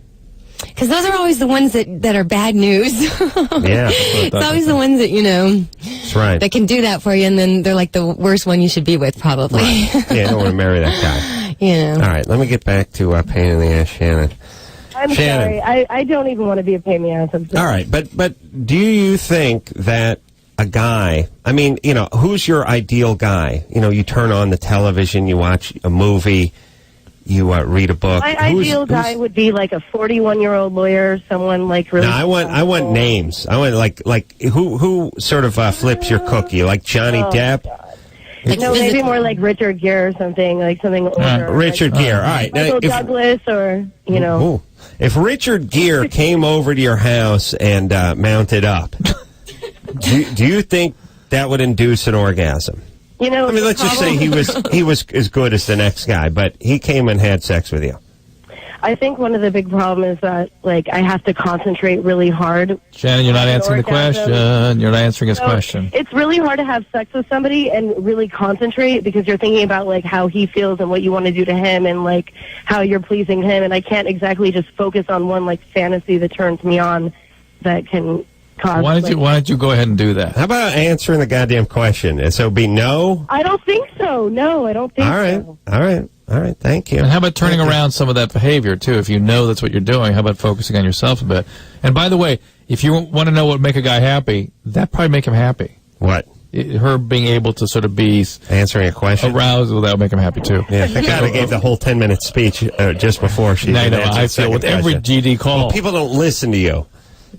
Because those are always the ones that are bad news. Yeah. It's always the ones that, That's right. that can do that for you, and then they're like the worst one you should be with, probably. Right. Yeah, you don't want to marry that guy. All right, let me get back to pain in the ass, Shannon. I'm sorry. I don't even want to be a pain in the ass. All right, but do you think that a guy, who's your ideal guy? You turn on the television, you watch a movie, you read a book. My ideal guy would be like a 41-year-old lawyer, someone like really... No, I want names. I want like who sort of flips your cookie, like Johnny Depp? God. No, maybe more like Richard Gere or something, like something older. Richard Gere. All right. Now, Michael Douglas or, you know. Ooh. If Richard Gere came over to your house and mounted up, do you think that would induce an orgasm? You know, I mean, let's just say he was as good as the next guy, but he came and had sex with you. I think one of the big problems is that, like, I have to concentrate really hard. Shannon, you're not answering the question. You're not answering his question. It's really hard to have sex with somebody and really concentrate because you're thinking about, like, how he feels and what you want to do to him and, like, how you're pleasing him. And I can't exactly just focus on one, like, fantasy that turns me on that can cause... Why don't you go ahead and do that? How about answering the goddamn question? So it'd be no? I don't think so. No, I don't think so. All right. Thank you. And how about turning around some of that behavior, too? If you know that's what you're doing, how about focusing on yourself a bit? And by the way, if you want to know what would make a guy happy, that probably make him happy. What? Her being able to sort of be... Answering a question? Aroused, well, that would make him happy, too. Yeah, thank God I gave the whole 10-minute speech just before she... I feel with every GD call. Well, people don't listen to you.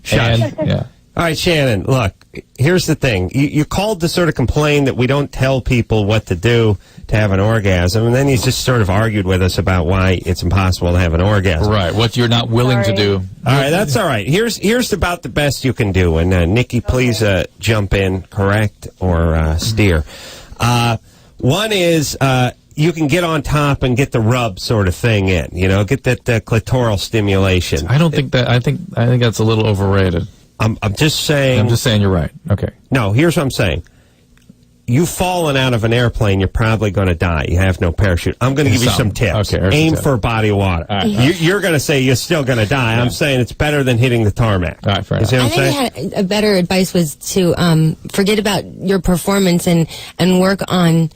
Shut. Yeah. All right, Shannon, look, here's the thing. You called to sort of complain that we don't tell people what to do to have an orgasm, and then you just sort of argued with us about why it's impossible to have an orgasm. Right, what you're not willing to do. All right, that's all right. Here's about the best you can do, and Nikki, please jump in, correct, or steer. One is... you can get on top and get the rub sort of thing in, get that clitoral stimulation. I don't think that... I think that's a little overrated. I'm just saying... I'm just saying you're right. Okay. No, here's what I'm saying. You've fallen out of an airplane, you're probably going to die. You have no parachute. I'm going to give you some tips. Okay, aim for a body of water. Right. You're going to say you're still going to die. Yeah. I'm saying it's better than hitting the tarmac. All right, fair enough. You see what I'm saying? saying? A better advice was to forget about your performance and work on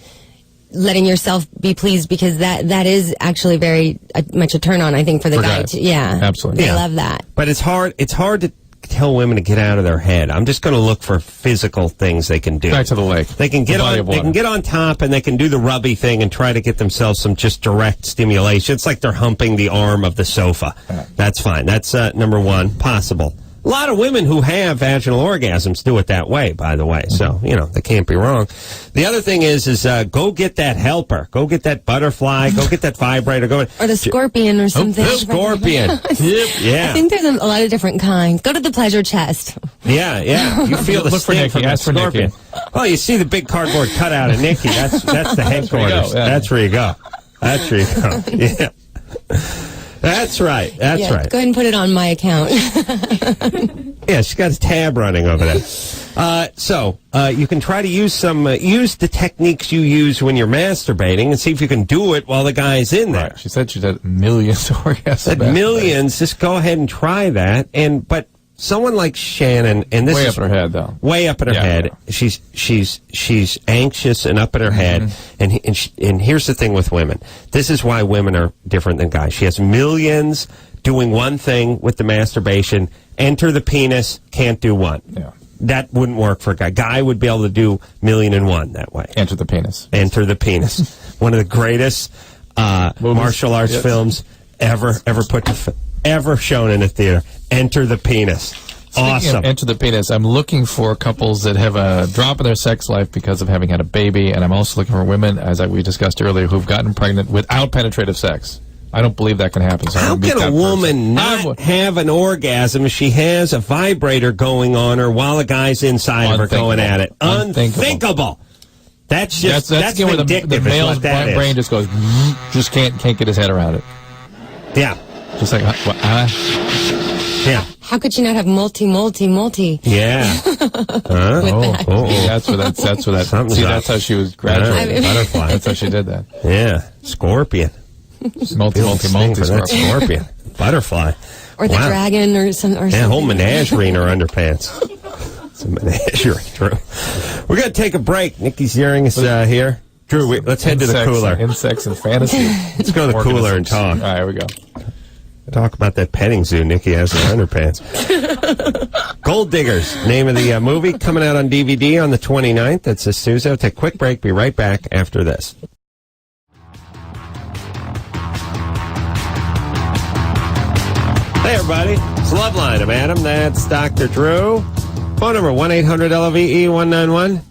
letting yourself be pleased, because that is actually very much a turn on, I think, for the guy. Yeah, absolutely. They love that. But it's hard to tell women to get out of their head. I'm just going to look for physical things they can do. Back to the lake. They can get on. They can get on top, and they can do the rubby thing and try to get themselves some just direct stimulation. It's like they're humping the arm of the sofa. Right. That's fine. That's number one. Possible. A lot of women who have vaginal orgasms do it that way, by the way. So, they can't be wrong. The other thing is go get that helper. Go get that butterfly. Go get that vibrator. Or the scorpion or something. The scorpion. Yeah. I think there's a lot of different kinds. Go to the pleasure chest. Yeah. You feel the Look for sting Nikki. from the Ask for scorpion. Nikki. Oh, you see the big cardboard cutout of Nikki. That's the headquarters. That's where you go. That's where you go. Yeah. That's right. That's right. Go ahead and put it on my account. Yeah, she's got a tab running over there. So you can try to use the techniques you use when you're masturbating and see if you can do it while the guy's in there. Right. She said she's had millions of orgasms. Said millions. Just go ahead and try that. But someone like Shannon, and this way is up in her head, though. Way up in her head. Yeah. She's anxious and up in her head. And here's the thing with women. This is why women are different than guys. She has millions doing one thing with the masturbation. Enter the penis, can't do one. Yeah. That wouldn't work for a guy. Guy would be able to do 1,000,001 that way. Enter the penis. Enter the penis. One of the greatest martial arts films ever shown in a theater. Enter the penis. Awesome. Enter the penis. I'm looking for couples that have a drop in their sex life because of having had a baby, and I'm also looking for women, as we discussed earlier, who've gotten pregnant without penetrative sex. I don't believe that can happen. So how can a woman not have an orgasm if she has a vibrator going on her while a guy's inside of her going at it? Unthinkable. That's vindictive. The male's brain just goes, just can't get his head around it. Yeah. Just like, yeah. How could she not have multi? Yeah. That's that's how she was graduating. Butterfly. That's how she did that. Yeah. Scorpion. Multi Scorpion. Butterfly. Or the dragon or something. Yeah, whole menagerie in her underpants. It's a menagerie, Drew. We're going to take a break. Nikki Ziering is here. Drew, let's head to the cooler. Insects and fantasy. Let's go to the cooler and talk. All right, here we go. Talk about that petting zoo Nikki has in her underpants. Gold Diggers, name of the movie, coming out on DVD on the 29th. That's this Tuesday. We'll take a quick break. Be right back after this. Hey, everybody. It's Loveline. I'm Adam. That's Dr. Drew. Phone number 1-800-LOVE-191.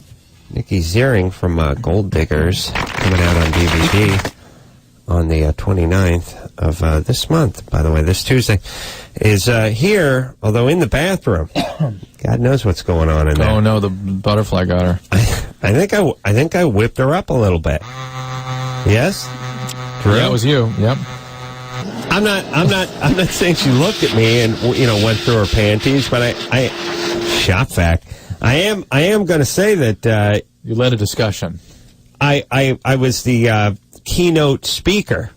Nikki Ziering from Gold Diggers, coming out on DVD on the 29th of this month, by the way, this Tuesday, is here, although in the bathroom. God knows what's going on in there. Oh, no, the butterfly got her. I think I whipped her up a little bit. Yes? Drew? Yeah, it was you. Yep. I'm not saying she looked at me and, went through her panties, but I shop vac. I am going to say that You led a discussion. I was the keynote speaker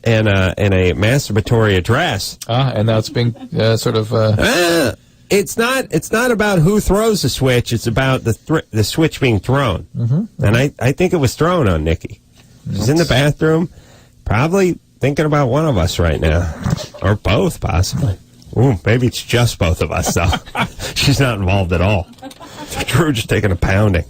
in a masturbatory address. And now it's being sort of... It's not about who throws the switch. It's about the switch being thrown. Mm-hmm. And I think it was thrown on Nikki. She's in the bathroom, probably thinking about one of us right now, or both possibly. Ooh, maybe it's just both of us, though. She's not involved at all. Drew just taking a pounding.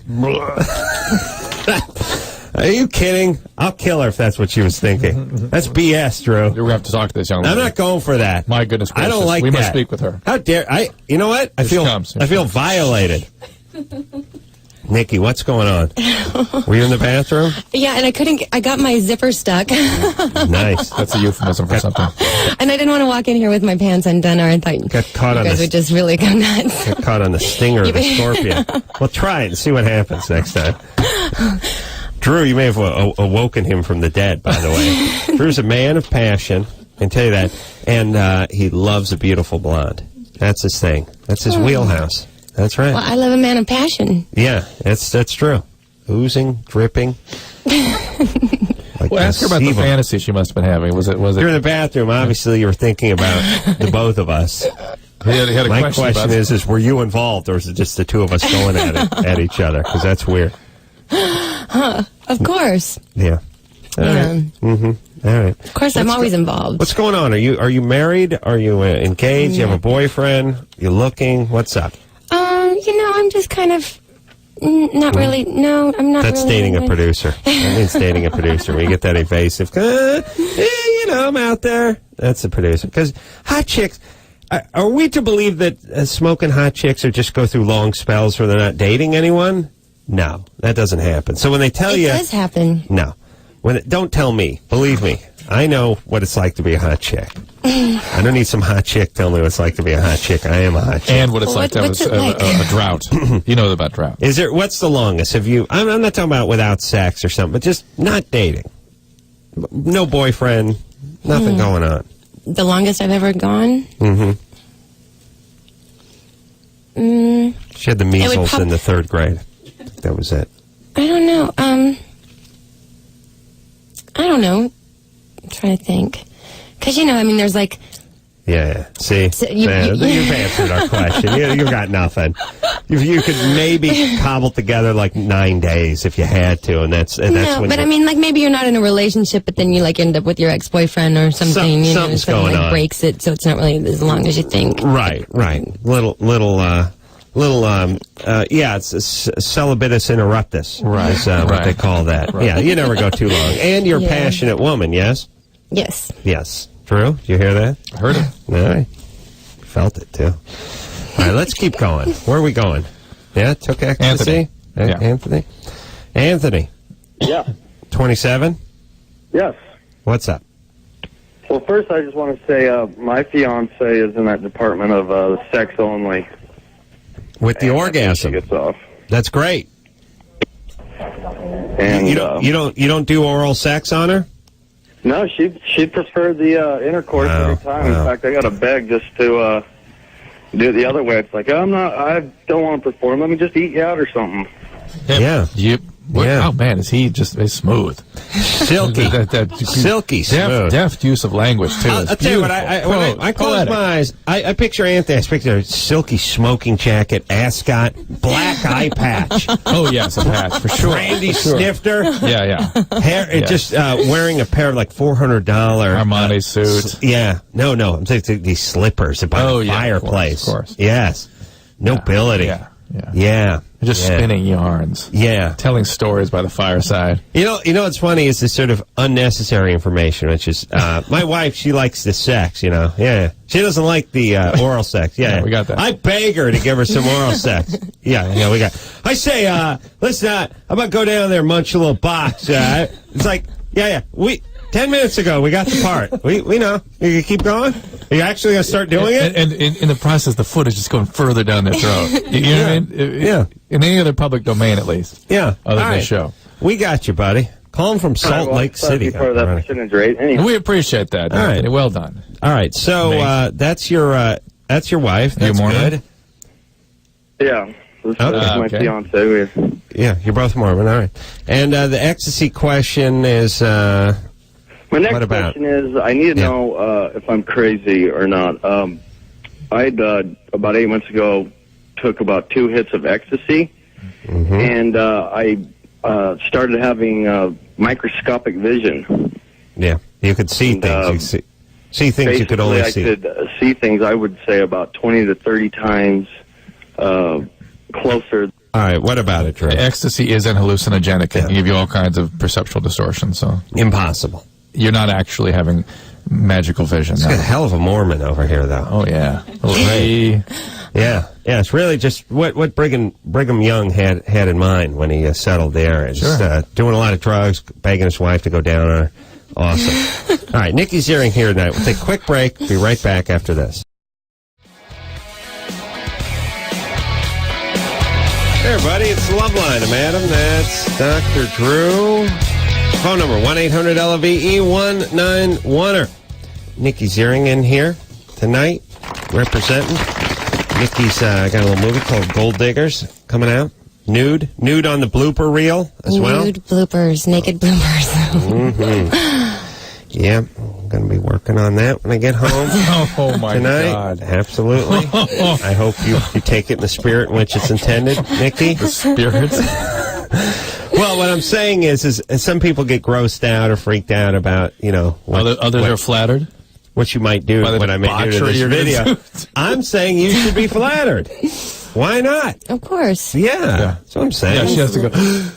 Are you kidding? I'll kill her if that's what she was thinking. That's BS, Drew. You're going to have to talk to this young lady. I'm not going for that. My goodness gracious. I don't like we that. must speak with her. How dare I? You know what? I feel violated. Nikki, what's going on? Were you in the bathroom? Yeah, and I got my zipper stuck. Nice. That's a euphemism for something. And I didn't want to walk in here with my pants undone, or I thought Got caught you on guys the would just really go nuts. Got caught on the stinger of the scorpion. Well, try it and see what happens next time. Drew, you may have awoken him from the dead, by the way. Drew's a man of passion, I can tell you that. And he loves a beautiful blonde. That's his thing. That's his wheelhouse. That's right. Well, I love a man of passion. Yeah, that's true. Oozing, dripping. Like Well, ask her about the fantasy she must have been having. Was it? You're in the bathroom. Obviously, you were thinking about the both of us. He had a My question question is were you involved, or is it just the two of us going at each other? Because that's weird. Of course. Yeah. All right. Mm-hmm. All right. Of course, I'm always involved. What's going on? Are you married? Are you engaged? You have a boyfriend? You looking? What's up? I'm just kind of not really. No, I'm not. That's really dating a really. producer. That means dating a producer. When you get that evasive, I'm out there. That's a producer. Because hot chicks, are we to believe that smoking hot chicks are just go through long spells where they're not dating anyone? No, that doesn't happen. So when they tell you, It does happen. no. Don't tell me. Believe me, I know what it's like to be a hot chick. I don't need some hot chick telling me what it's like to be a hot chick. I am a hot chick. and what it's like to have what's it like? a drought. You know about drought. Is there? What's the longest? Have you? I'm not talking about without sex or something, but just not dating. No boyfriend. Nothing going on. The longest I've ever gone. She had the measles in the 3rd grade. That was it. I don't know. I don't know. I'm trying to think. Because, there's like... Yeah. See? So you've answered our question. You got nothing. You could maybe cobble together like 9 days if you had to, and that's when maybe you're not in a relationship, but then you end up with your ex-boyfriend or something. Something's something going on. Breaks it, so it's not really as long as you think. Right. It's a celibatus interruptus. Right. Is what they call that. Right. Yeah, you never go too long. And you're a passionate woman, yes? Yes. Yes. Drew, did you hear that? I heard it. All right. Felt it, too. All right, let's keep going. Where are we going? Yeah, took ecstasy? Anthony. Anthony. Yeah. 27? Yes. What's up? Well, first, I just want to say my fiance is in that department of sex only. With the orgasm. She gets off. That's great. And you don't do oral sex on her? No, she'd prefer the intercourse every time. Wow. In fact, I got to beg just to do it the other way. It's like, I don't want to perform. Let me just eat you out or something. Yeah. Oh, man, is he just smooth? Silky. Silky smooth. Deft use of language, too. I'll tell you what, when I close my eyes, I picture Anthony. I picture a silky smoking jacket, ascot, black eye patch. Oh, yes, a patch, for sure. Brandy snifter. Yeah. Hair, just wearing a pair of $400 Armani suit. Yeah. No. I'm saying these slippers by the fireplace. Of course. Yes. Nobility. Yeah. Just spinning yarns. Yeah. Telling stories by the fireside. You know what's funny is this sort of unnecessary information, which is, my wife, she likes the sex, Yeah. She doesn't like the oral sex. Yeah, we got that. I beg her to give her some oral sex. Yeah, we got. I say, let's not, how about go down there and munch a little box? It's like, 10 minutes ago, we got the part. We know. You keep going? Are you actually going to start doing it? And in the process, the foot is just going further down their throat. You know what I mean? Yeah. In any other public domain, at least. Yeah. Other than right. the show. We got you, buddy. Calling from Salt Lake City. Part of that percentage rate. Anyway. We appreciate that. All right. Well done. All right. So that's your wife. That's Mormon? good. Yeah. This is my okay. fiance. Yeah, you're both Mormon. All right. And the ecstasy question is... My next what about? question is, I need to know if I'm crazy or not. I'd about 8 months ago took about 2 hits of ecstasy, and I started having microscopic vision. Yeah, you could see things. You see things you could only see. I could see things, I would say, about 20 to 30 times closer. All right, what about it, Drew? Ecstasy is an hallucinogenic. It can give you all kinds of perceptual distortion. So Impossible. you're not actually having magical vision. It's got a hell of a Mormon over here, though. Oh, yeah. Yeah, it's really just what Brigham Young had in mind when he settled there. Just doing a lot of drugs, begging his wife to go down on her. Awesome. All right, Nikki Ziering here tonight. We'll take a quick break. Be right back after this. Hey, everybody, it's Loveline. I'm Adam. That's Dr. Drew. Phone number, 1-800-LOVE-191er. Nikki Ziering in here tonight, representing. Nikki's got a little movie called Gold Diggers coming out. Nude on the blooper reel as well. Nude bloopers, naked bloopers. Yeah, I'm going to be working on that when I get home Oh, my tonight. God. Absolutely. I hope you take it in the spirit in which it's intended, Nikki. The spirits. Well, what I'm saying is some people get grossed out or freaked out about, Others are flattered. what you might do, By the what I may do to debauchery this you're gonna video. do. I'm saying you should be flattered. Why not? Of course. Yeah, that's what I'm saying. Yeah, she has to go,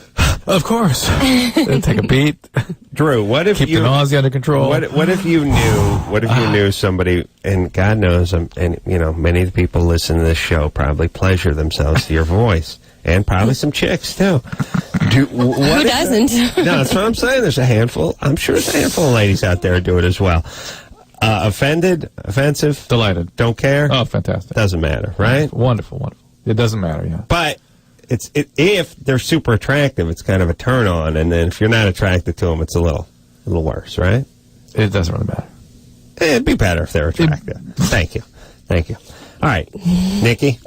of course. Then take a beat. Drew, what if Keep the nausea under control. What if you knew somebody, and God knows, and many of the people listening to this show probably pleasure themselves to your voice, and probably some chicks too. Who doesn't? No, that's what I'm saying. There's a handful. I'm sure there's a handful of ladies out there who do it as well. Offended, offensive, Delighted. don't care. Oh, fantastic. Doesn't matter, right? Wonderful. It doesn't matter, yeah. But if they're super attractive, it's kind of a turn on, and then if you're not attracted to them, it's a little worse, right? It doesn't really matter. It'd be better if they're attractive. Thank you. All right, Nikki.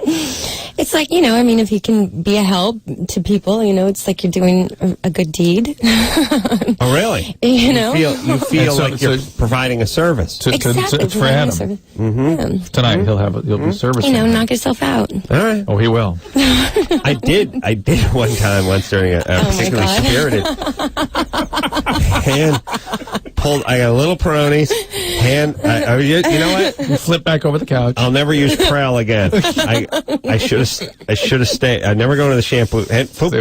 It's like, if you can be a help to people, it's like you're doing a good deed. Oh, really? You feel like you're providing a service. Exactly. It's for Adam. Tonight he'll be servicing. Knock yourself out. All right. Oh, he will. I did once during a particularly spirited hand pulled. I got a little Peronis. You know what? You flip back over the couch. I'll never use Prel again. I should have stayed. I never go to the shampoo.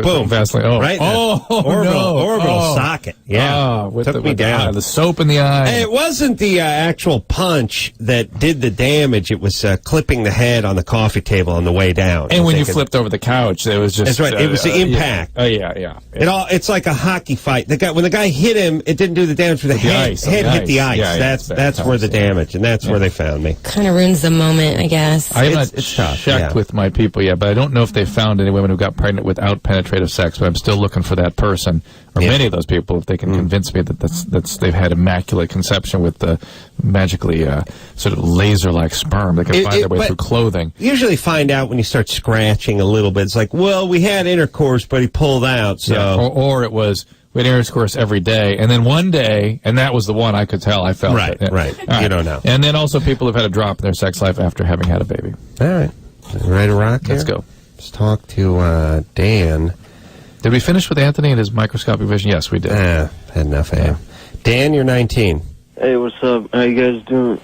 Boom. Vaseline. Oh. Right? Orbital socket. Yeah. Took me down. The soap in the eye. It wasn't the actual punch that did the damage. It was clipping the head on the coffee table on the way down. And when you flipped over the couch, it was just... That's right. It was the impact. Yeah. It's like a hockey fight. When the guy hit him, it didn't do the damage. The head hit the ice. Yeah, that's where the damage, and that's where they found me. Kind of ruins the moment, I guess. I have not tough, checked with my people yet, but I don't know if they found any women who got pregnant without penetrative sex, but I'm still looking for that person, or many of those people, if they can convince me that they've had immaculate conception with the magically sort of laser-like sperm that can find their way through clothing. Usually find out when you start scratching a little bit. It's like, well, we had intercourse, but he pulled out, so... Yeah. Or it was... We had intercourse every day, and then one day, and that was the one I could tell. I felt right. it. Right. You don't know. And then also people have had a drop in their sex life after having had a baby. All right. Ready to rock here? Let's go. Let's talk to Dan. Did we finish with Anthony and his microscopic vision? Yes, we did. Had enough of him. Dan, you're 19. Hey, what's up? How you guys doing?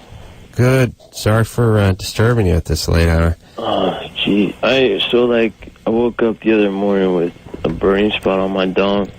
Good. Sorry for disturbing you at this late hour. Oh, gee. I I woke up the other morning with a burning spot on my dong,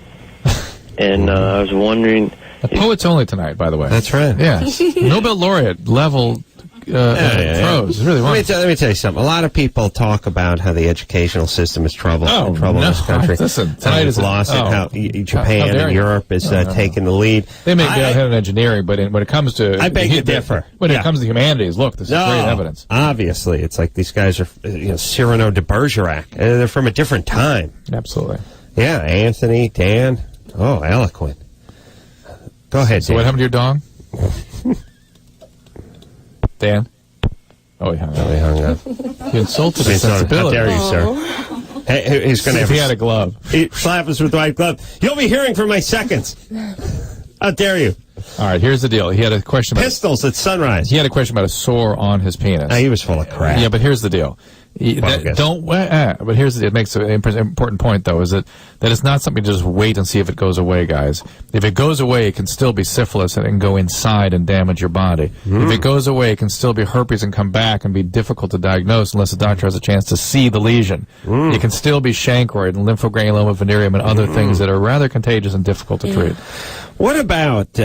and I was wondering. Poets only tonight, by the way. That's right. Yeah, Nobel laureate level prose. It's really wonderful. Let me tell you something. A lot of people talk about how the educational system is in trouble in this country. Listen, tonight is lost it. How Japan and Europe is taking the lead. They may be ahead in engineering, but when it comes to I beg to differ. When it comes to humanities, look, this is great evidence. Obviously, it's like these guys are Cyrano de Bergerac. They're from a different time. Absolutely. Yeah, Anthony, Dan. Oh, eloquent. Go ahead, So Dan. what happened to your dong? Dan? Oh, he hung up. He hung up. You insulted his sensibility. How dare you, sir? Hey, he's going to have he had a glove. Slap us with the white glove. You'll be hearing from my seconds. How dare you? All right, here's the deal. He had a question about pistols at sunrise. He had a question about a sore on his penis. He was full of crap. Yeah, but here's the deal. But here's the, it makes an important point, though, is that it's not something to just wait and see if it goes away, guys. If it goes away, it can still be syphilis and it can go inside and damage your body. If it goes away, it can still be herpes and come back and be difficult to diagnose unless the doctor has a chance to see the lesion. It can still be chancroid and lymphogranuloma venereum and other things that are rather contagious and difficult to treat. What about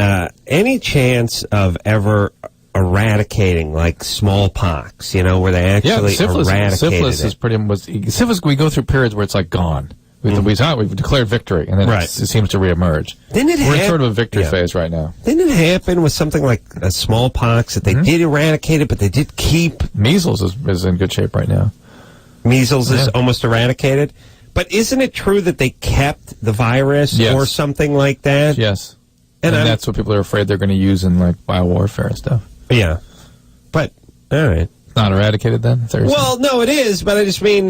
any chance of ever eradicating, like smallpox, where they actually eradicated syphilis it? is pretty much syphilis. We go through periods where it's like gone. We've declared victory, and then it seems to reemerge. We're in sort of a victory phase right now. Didn't it happen with something like smallpox that they did eradicate it, but they did keep? Measles is in good shape right now. Measles is almost eradicated, but isn't it true that they kept the virus or something like that? Yes, and that's what people are afraid they're going to use in like biowarfare and stuff. Yeah, but all right. Not eradicated then? Well, no, it is, but I just mean,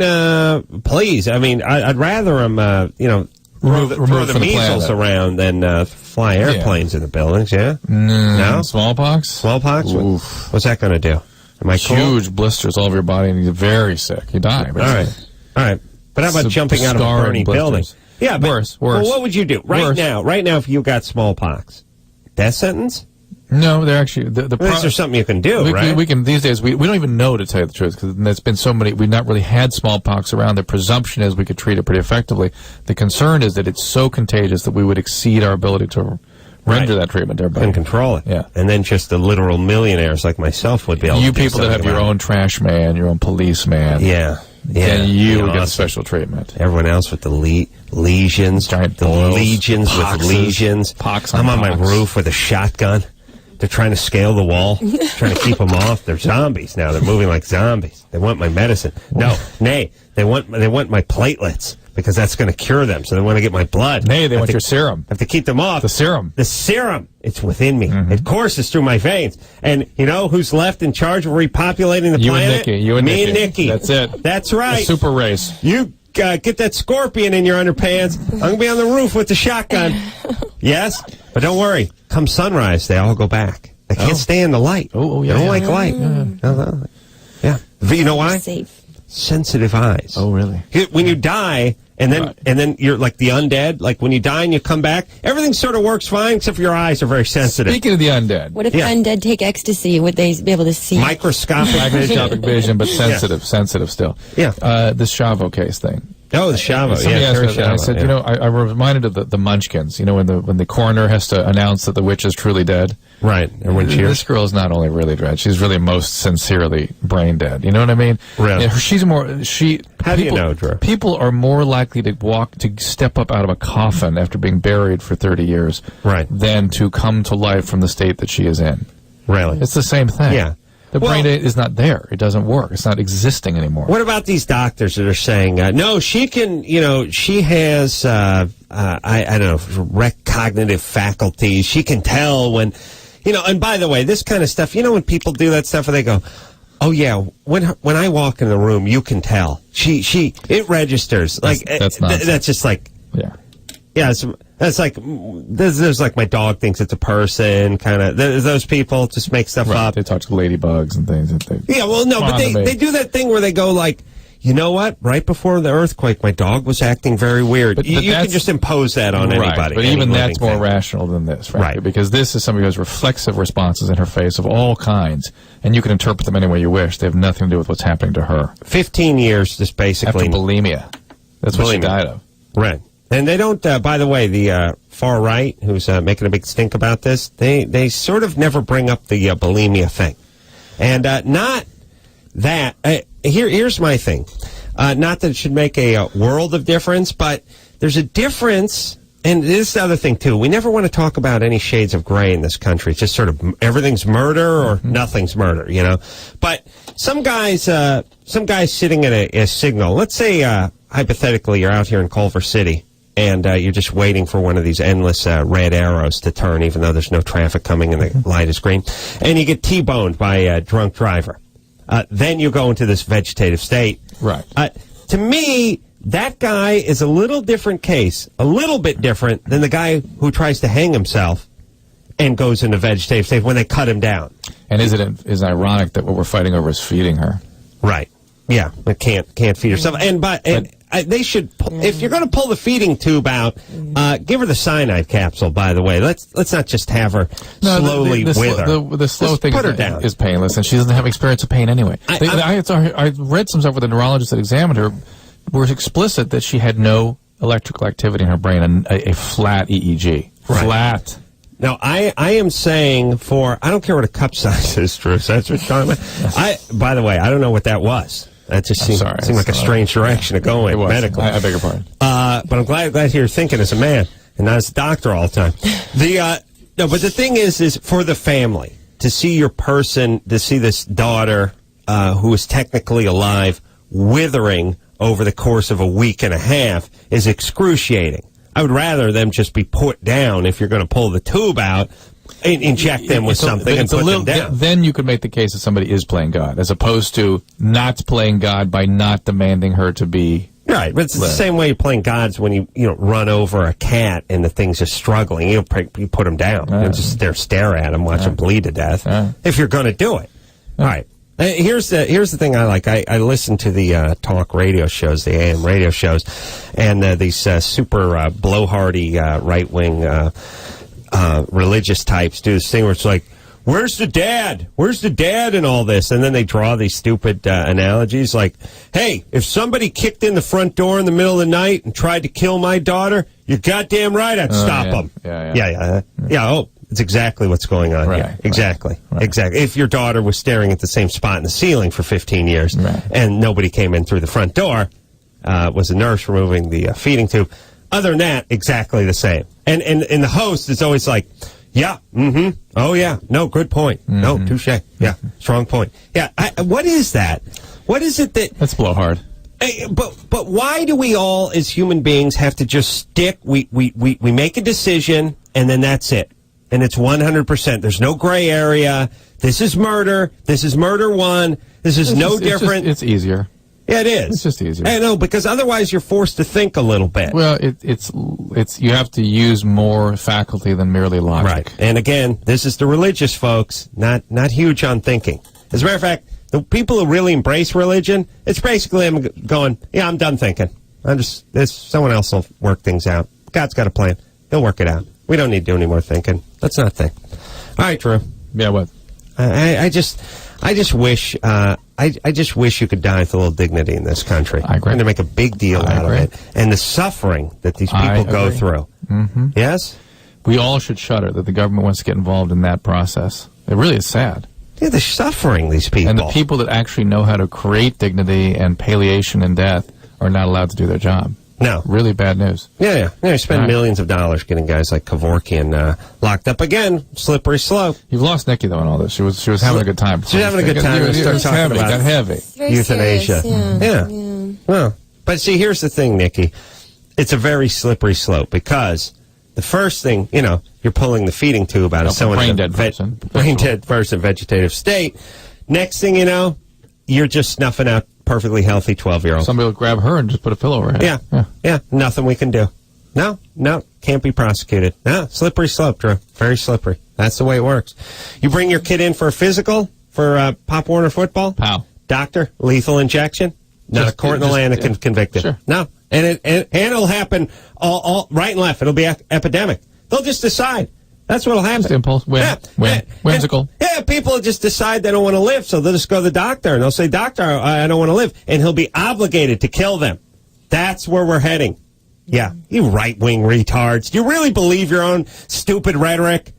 please. I mean, I'd rather them, throw the measles around than fly airplanes in the buildings. Yeah, no smallpox. Smallpox. What's that going to do? Am I cool? Huge blisters all over your body, and you're very sick. You die. All right. But how about jumping out of a burning building? Yeah, but, worse. Well, what would you do right now if you got smallpox? Death sentence? No, they're actually there's something you can do, right? We can these days. We don't even know, to tell you the truth, because there's been so many. We've not really had smallpox around. The presumption is we could treat it pretty effectively. The concern is that it's so contagious that we would exceed our ability to render that treatment to everybody and control it. Yeah, and then just the literal millionaires like myself would be able. You to people that have your own trash man, your own policeman. Yeah. Then you would get special treatment. Everyone else with the lesions, giant boils, legions poxes, with lesions. I'm on my roof with a shotgun. They're trying to scale the wall, trying to keep them off. They're zombies now. They're moving like zombies. They want my medicine. They want my platelets because that's going to cure them. So they want to get my blood. They want your serum. I have to keep them off. The serum. It's within me. It courses through my veins. And you know who's left in charge of repopulating the planet? You and Nikki. Me and Nikki. That's it. That's right. The super race. You get that scorpion in your underpants. I'm going to be on the roof with the shotgun. Yes? But don't worry. Come sunrise, they all go back. They can't stay in the light. They don't like light. Yeah. You know why? Safe. Sensitive eyes. Oh, really? When you die, and then you're like the undead, like when you die and you come back, everything sort of works fine, except for your eyes are very sensitive. Speaking of the undead. What if the undead take ecstasy? Would they be able to see? Microscopic vision, but sensitive still. Yeah. This Chavo case thing. Oh, the Chavo. I said, I reminded of the Munchkins. When the coroner has to announce that the witch is truly dead. Right. And when this girl is not only really dead, she's really most sincerely brain dead. You know what I mean? Really? How do you know, Drew? People are more likely to step up out of a coffin after being buried for 30 years, than to come to life from the state that she is in. Really? It's the same thing. Yeah. The brain is not there. It doesn't work. It's not existing anymore. What about these doctors that are saying, no, she can, she has, I don't know, recognitive faculties. She can tell when, and by the way, this kind of stuff, when people do that stuff, they go, oh yeah, when I walk in the room, you can tell. It registers. That's just like, yeah, that's like, there's like my dog thinks it's a person, kind of. Those people just make stuff up. They talk to ladybugs and things. But they do that thing where they go like, you know what? Right before the earthquake, my dog was acting very weird. But you can just impose that on anybody. But even that's more rational than this, right? Because this is somebody who has reflexive responses in her face of all kinds, and you can interpret them any way you wish. They have nothing to do with what's happening to her. 15 years, just basically. After bulimia. That's what Believe she me. died of. Right. And they don't, by the way, the far right, who's making a big stink about this, they sort of never bring up the bulimia thing. And not that, here's my thing. Not that it should make a world of difference, but there's a difference. And this is the other thing, too. We never want to talk about any shades of gray in this country. It's just sort of everything's murder or nothing's murder, you know. But some guys sitting at a signal, let's say, hypothetically, you're out here in Culver City, and you're just waiting for one of these endless red arrows to turn, even though there's no traffic coming and the light is green. And you get T-boned by a drunk driver. Then you go into this vegetative state. Right. To me, that guy is a little different case, a little bit different than the guy who tries to hang himself and goes into vegetative state when they cut him down. And is it ironic that what we're fighting over is feeding her? Right. Yeah. It can't feed herself. And they should, if you're going to pull the feeding tube out, give her the cyanide capsule. By the way, let's not just have her slowly wither. The slow just thing put her down. Is painless, and she doesn't have experience of pain anyway. I read some stuff with the neurologist that examined her. Were explicit that she had no electrical activity in her brain, and a flat EEG. Right. Flat. Now, I am saying I don't care what a cup size is, Drew. So that's what you're talking about. By the way, I don't know what that was. That just seemed like a strange direction to go in medically. I beg your pardon. But I'm glad you're thinking as a man and not as a doctor all the time. But the thing is for the family to see to see this daughter who is technically alive withering over the course of a week and a half is excruciating. I would rather them just be put down if you're going to pull the tube out, inject them with something and put them down. Then you could make the case that somebody is playing God, as opposed to not playing God by not demanding her to be. Right, but it's the same way you're playing gods when you run over a cat and the thing's just struggling. You put them down. You just stare at them, watch them bleed to death. If you're going to do it. All right. Here's the thing I like. I listen to the talk radio shows, the AM radio shows, and these super blowhardy right-wing religious types do this thing where it's like, where's the dad? Where's the dad in all this? And then they draw these stupid analogies like, hey, if somebody kicked in the front door in the middle of the night and tried to kill my daughter, you're goddamn right I'd stop them. Yeah. It's exactly what's going on here. Exactly. Exactly. If your daughter was staring at the same spot in the ceiling for 15 years and nobody came in through the front door, was the nurse removing the feeding tube. Other than that, exactly the same. And the host is always like, yeah, oh yeah, no, good point. No, touche. Yeah, strong point. Yeah, what is that? What is it that... That's blowhard. But why do we all, as human beings, have to just stick? We make a decision, and then that's it. And it's 100%. There's no gray area. This is murder. This is murder one. This is different. It's easier. Yeah, it is. It's just easier. I know, because otherwise you're forced to think a little bit. Well, it's you have to use more faculty than merely logic. Right. And again, this is the religious folks, not huge on thinking. As a matter of fact, the people who really embrace religion, it's basically them going, yeah, I'm done thinking. Someone else will work things out. God's got a plan. He'll work it out. We don't need to do any more thinking. Let's not think. All right, Drew. Yeah, what? I just wish you could die with a little dignity in this country. I agree. And to make a big deal out of it, and the suffering that these people go through. Mm-hmm. Yes, we all should shudder that the government wants to get involved in that process. It really is sad. Yeah, the suffering these people, and the people that actually know how to create dignity and palliation in death are not allowed to do their job. No. Really bad news. Yeah. You spend millions of dollars getting guys like Kevorkian locked up. Again, slippery slope. You've lost Nikki, though, in all this. She was having a good time. She was having a good time. It got heavy. Euthanasia. Yeah. Well, but see, here's the thing, Nikki. It's a very slippery slope because the first thing, you're pulling the feeding tube out of someone in a brain-dead person, vegetative state. Next thing you know, you're just snuffing out perfectly healthy 12-year-old. Somebody will grab her and just put a pillow over her head. Yeah. Nothing we can do. No, can't be prosecuted. No, slippery slope, Drew. Very slippery. That's the way it works. You bring your kid in for a physical for Pop Warner football. Pow. Doctor, lethal injection. Not a court in the land that can convict him. Sure. No, and it'll happen all right and left. It'll be epidemic. They'll just decide. That's what'll happen. Just impulse, whimsical. People will just decide they don't want to live, so they'll just go to the doctor and they'll say, "Doctor, I don't want to live," and he'll be obligated to kill them. That's where we're heading. Yeah, you right-wing retards. Do you really believe your own stupid rhetoric?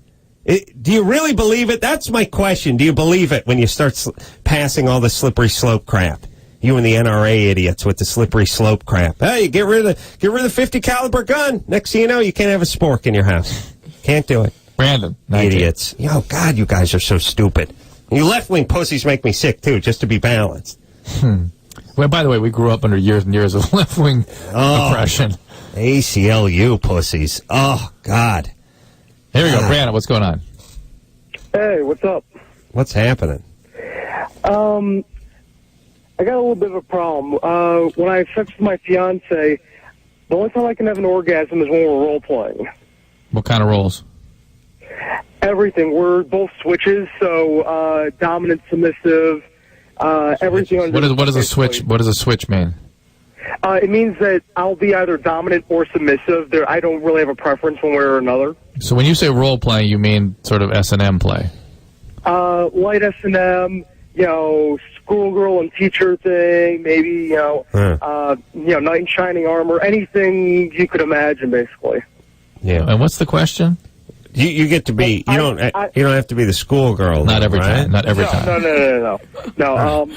Do you really believe it? That's my question. Do you believe it when you start passing all the slippery slope crap? You and the NRA idiots with the slippery slope crap. Hey, get rid of the 50 caliber gun. Next thing you know, you can't have a spork in your house. Can't do it. Brandon, Idiots. Oh, God, you guys are so stupid. You left-wing pussies make me sick, too, just to be balanced. Well, by the way, we grew up under years and years of left-wing oppression. ACLU pussies. Oh, God. Here we go. Brandon, what's going on? Hey, what's up? What's happening? I got a little bit of a problem. When I have sex with my fiance, the only time I can have an orgasm is when we're role-playing. What kind of roles? Everything. We're both switches, so dominant, submissive, everything. What does a switch? What does a switch mean? It means that I'll be either dominant or submissive. I don't really have a preference one way or another. So when you say role playing, you mean sort of S&M play? Light S&M, schoolgirl and teacher thing, maybe, knight in shining armor, anything you could imagine, basically. Yeah. And what's the question? You get to be. You don't have to be the schoolgirl. Not every right? time. Not every time. No.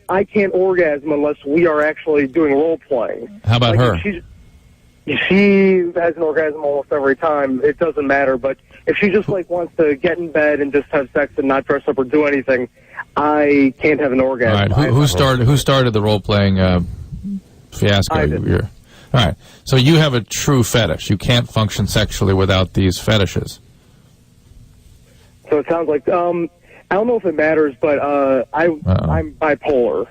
I can't orgasm unless we are actually doing role playing. How about her? She has an orgasm almost every time. It doesn't matter. But if she just wants to get in bed and just have sex and not dress up or do anything, I can't have an orgasm. All right. Who started the role playing fiasco? I did. All right. So you have a true fetish. You can't function sexually without these fetishes. So it sounds like I don't know if it matters, but I'm bipolar.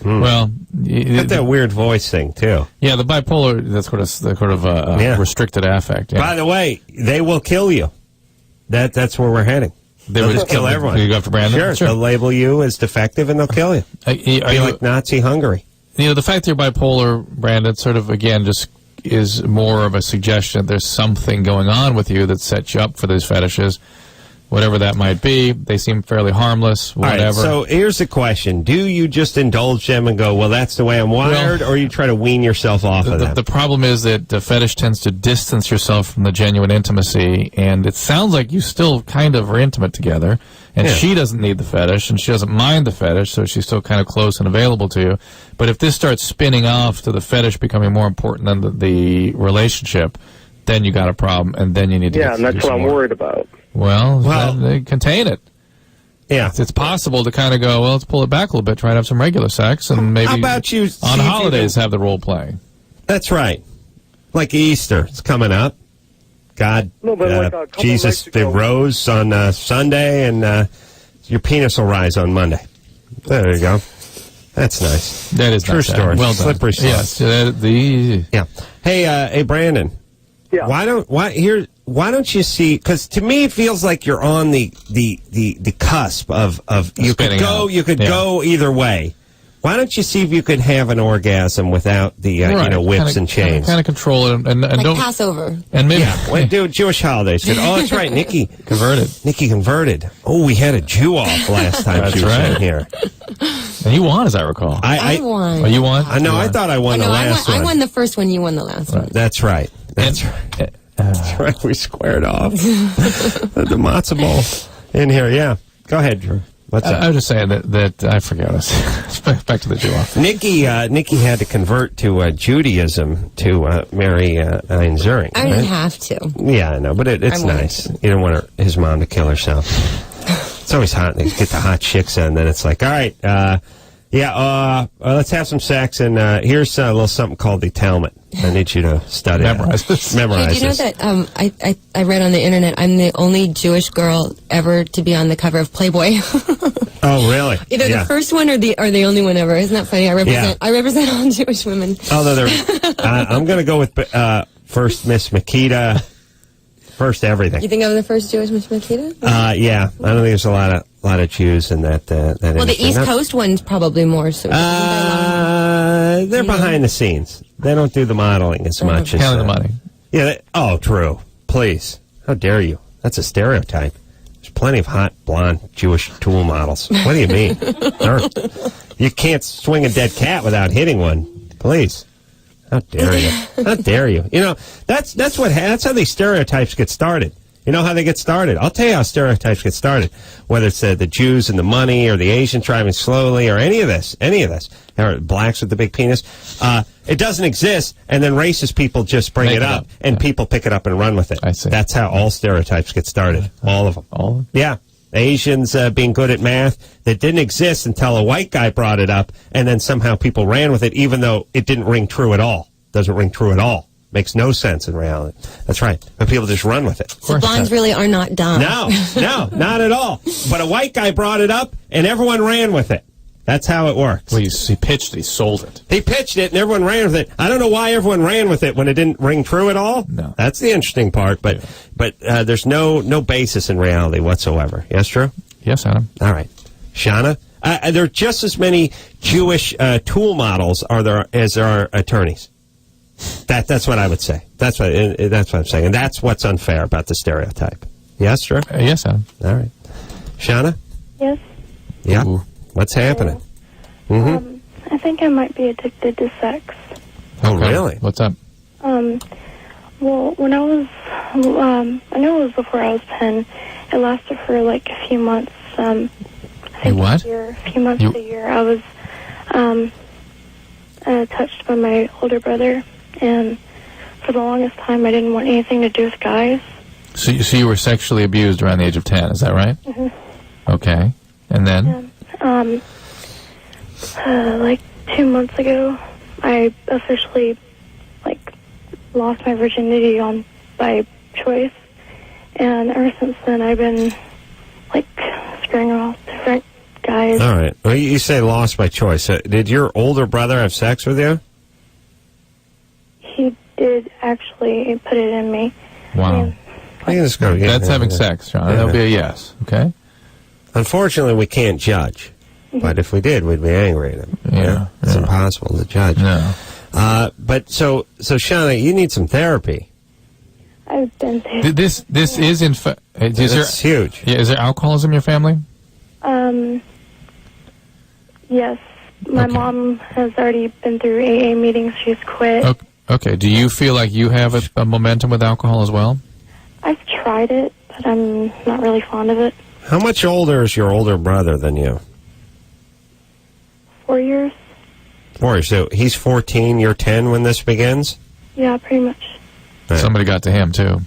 Well, got that weird voice thing too. Yeah, the bipolar. That's sort of restricted affect. Yeah. By the way, they will kill you. That's where we're heading. They'll just kill everyone. You go for Brandon. Sure. They'll label you as defective and they'll kill you. Are you like Nazi Hungary? The fact that you're bipolar, Brandon, sort of again just is more of a suggestion that there's something going on with you that sets you up for these fetishes. Whatever that might be, they seem fairly harmless, whatever. All right, so here's the question. Do you just indulge them and go, well, that's the way I'm wired, or you try to wean yourself off of them? The problem is that the fetish tends to distance yourself from the genuine intimacy, and it sounds like you still kind of are intimate together, and she doesn't need the fetish, and she doesn't mind the fetish, so she's still kind of close and available to you. But if this starts spinning off to the fetish becoming more important than the relationship, then you got a problem, and then you need to and that's what I'm worried about. Well, contain it. Yeah. It's possible to kind of go, well, let's pull it back a little bit, try to have some regular sex, and maybe how about you on holidays have the role playing. That's right. Like Easter. It's coming up. God, Jesus rose on Sunday, and your penis will rise on Monday. There you go. That's nice. That is true story. Well done. Slippery slope. Yes. Yeah. Hey, Brandon. Yeah. Why don't you see? Because to me, it feels like you're on the cusp of you could go either way. Why don't you see if you could have an orgasm without the whips and chains? Kind of control it and don't Passover. And maybe do Jewish holidays. Oh, that's right, Nikki converted. Nikki converted. Oh, we had a Jew off last time she was in here. And you won, as I recall. I won. Oh, you won? I know. I thought I won the last one. I won the first one. You won the last one. That's right. That's right. We squared off. The matzo ball in here. Yeah. Go ahead, Drew. What's up? I was just saying that I forget. Back to the Jew off. Nikki had to convert to Judaism to marry Nikki Ziering. I didn't have to. Yeah, I know, but it's nice. You don't want his mom to kill herself. It's always hot. They get the hot chicks in, and then it's like, all right, let's have some sex, and here's a little something called the Talmud. I need you to study Memorize this. Memorize do you know that I read on the internet I'm the only Jewish girl ever to be on the cover of Playboy. Oh, really? Either the first one or the only one ever. Isn't that funny? I represent all Jewish women. Although I'm going to go with first Miss Makita, first everything. You think I was the first Jewish Miss Makita? Yeah. I don't think there's a lot of Jews in that. Well, the East Coast one's probably more. So they're behind the scenes. They don't do the modeling as much as counting the money. Yeah. True. Please. How dare you? That's a stereotype. There's plenty of hot blonde Jewish tool models. What do you mean? You can't swing a dead cat without hitting one. Please. How dare you? How dare you? You know, that's how these stereotypes get started. You know how they get started? I'll tell you how stereotypes get started. Whether it's the Jews and the money, or the Asians driving slowly, or any of this, or blacks with the big penis. It doesn't exist, and then racist people just bring it up, and people pick it up and run with it. I see. That's how all stereotypes get started. All of them. All of them? Yeah. Asians being good at math, that didn't exist until a white guy brought it up, and then somehow people ran with it, even though it didn't ring true at all. Doesn't ring true at all. Makes no sense in reality. That's right. But people just run with it. So blondes really are not dumb. No, not at all. But a white guy brought it up, and everyone ran with it. That's how it works. Well, he pitched it. He sold it. He pitched it, and everyone ran with it. I don't know why everyone ran with it when it didn't ring true at all. No. That's the interesting part. But there's no basis in reality whatsoever. Yes, Drew? Yes, Adam. All right. Shauna? There are just as many Jewish tool models as there are attorneys. That's what I would say. That's what I'm saying. And that's what's unfair about the stereotype. Yes, Drew? Yes, Adam. All right. Shauna? Yes. Yeah. Ooh. What's happening? Mm-hmm. I think I might be addicted to sex. Oh, Okay. really? What's up? Well, when I was, I know it was before I was 10. It lasted for like a few months. I think what? a few months to a year. I was touched by my older brother, and for the longest time, I didn't want anything to do with guys. So you were sexually abused around the age of 10, is that right? Mm-hmm. Okay. And then? Like 2 months ago, I officially lost my virginity by choice, and ever since then I've been screwing off different guys. All right. Well, you say lost by choice. Did your older brother have sex with you? He did actually put it in me. Wow. That's having sex, Sean. That'll be a yes. Okay. Unfortunately, we can't judge. But if we did, we'd be angry at him. Yeah. It's impossible to judge. No. But so Shauna, you need some therapy. I've been there. This is in fact. It's huge. Yeah. Is there alcoholism in your family? Yes. My mom has already been through AA meetings. She's quit. Okay. Do you feel like you have a momentum with alcohol as well? I've tried it, but I'm not really fond of it. How much older is your older brother than you? 4 years. 4 years. So he's 14, you're 10 when this begins? Yeah, pretty much. Right. Somebody got to him, too.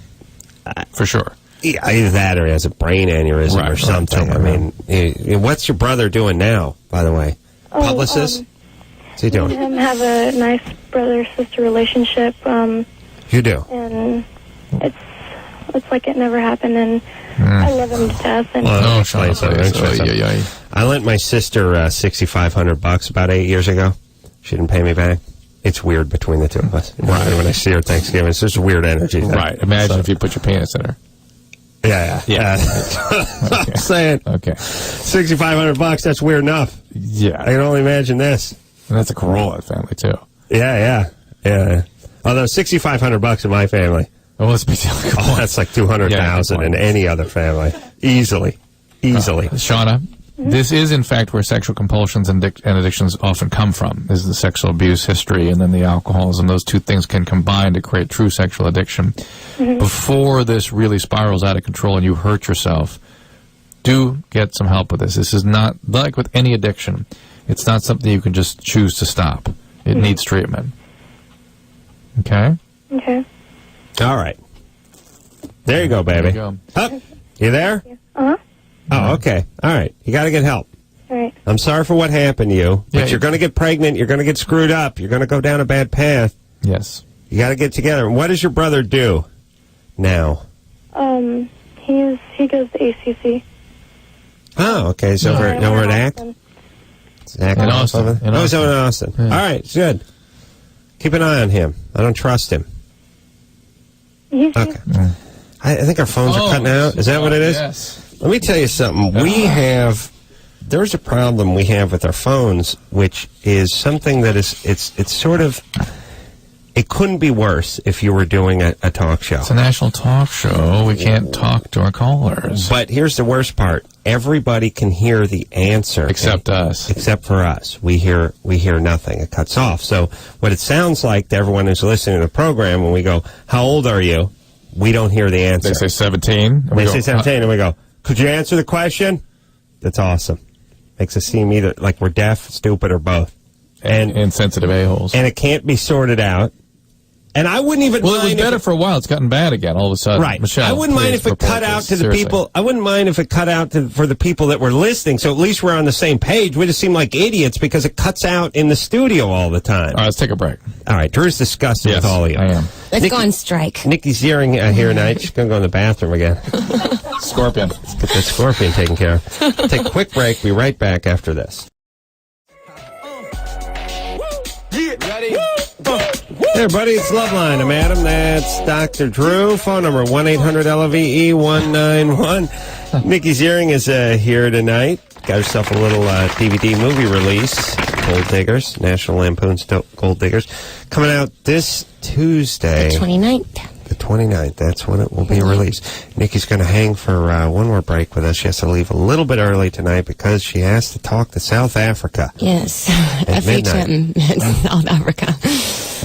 For sure. Yeah, either that or he has a brain aneurysm or something. I mean, what's your brother doing now, by the way? Publicist? What's he doing? Me and him have a nice brother-sister relationship. You do? And it's like it never happened, and I love him to death. And I lent my sister $6,500 about 8 years ago. She didn't pay me back. It's weird between the two of us. Right. When I see her at Thanksgiving, it's just weird energy. Right. Imagine if you put your penis in her. Yeah. Okay. I'm saying. Okay. $6,500, that's weird enough. Yeah. I can only imagine this. And that's a Carolla family, too. Yeah. Although $6,500 in my family. Well, let's be that's like $200,000 in any other family. Easily. Shauna, this is, in fact, where sexual compulsions and addictions often come from, is the sexual abuse history and then the alcoholism. Those two things can combine to create true sexual addiction. Before this really spirals out of control and you hurt yourself, do get some help with this. This is not, like with any addiction, it's not something you can just choose to stop. It needs treatment. Okay? Okay. All right. There you go, baby. There you go. Oh, you there? Uh-huh. Oh, okay. All right. You got to get help. All right. I'm sorry for what happened to you, but you're going to get pregnant. You're going to get screwed up. You're going to go down a bad path. Yes. You got to get together. What does your brother do now? He goes to ACC. Oh, okay. So over at ACT? In Austin. He's over in Austin. Yeah. All right. Good. Keep an eye on him. I don't trust him. Okay. I think our phones are cutting out. Is that what it is? Yes. Let me tell you something. There's a problem we have with our phones, which is something that is, it's It couldn't be worse if you were doing a talk show. It's a national talk show. We can't talk to our callers. But here's the worst part. Everybody can hear the answer. Except us. Except for us. We hear nothing. It cuts off. So what it sounds like to everyone who's listening to the program when we go, how old are you? We don't hear the answer. They say 17. They say 17, and we go, could you answer the question? That's awesome. Makes us seem either like we're deaf, stupid, or both. And insensitive a-holes. And it can't be sorted out. And I wouldn't even mind. Well, it was better for a while. It's gotten bad again all of a sudden. Right. Michelle, I wouldn't mind if it cut out to the people. I wouldn't mind if it cut out for the people that were listening. So at least we're on the same page. We just seem like idiots because it cuts out in the studio all the time. All right, let's take a break. All right. Drew's disgusted with all of you. I am. Let's go on strike. Nikki Ziering here tonight. She's going to go in the bathroom again. Scorpion. Let's get that scorpion taken care of. Take a quick break. Be right back after this. Ready? Hey, everybody, it's Loveline. I'm Adam. That's Dr. Drew. Phone number 1-800-LOVE-191. Nikki Ziering is here tonight. Got herself a little DVD movie release, Gold Diggers, National Lampoon's Gold Diggers, coming out this Tuesday. The 29th. The 29th. That's when it will be released. Nikki's going to hang for one more break with us. She has to leave a little bit early tonight because she has to talk to South Africa. Yes. At FHM in South Africa.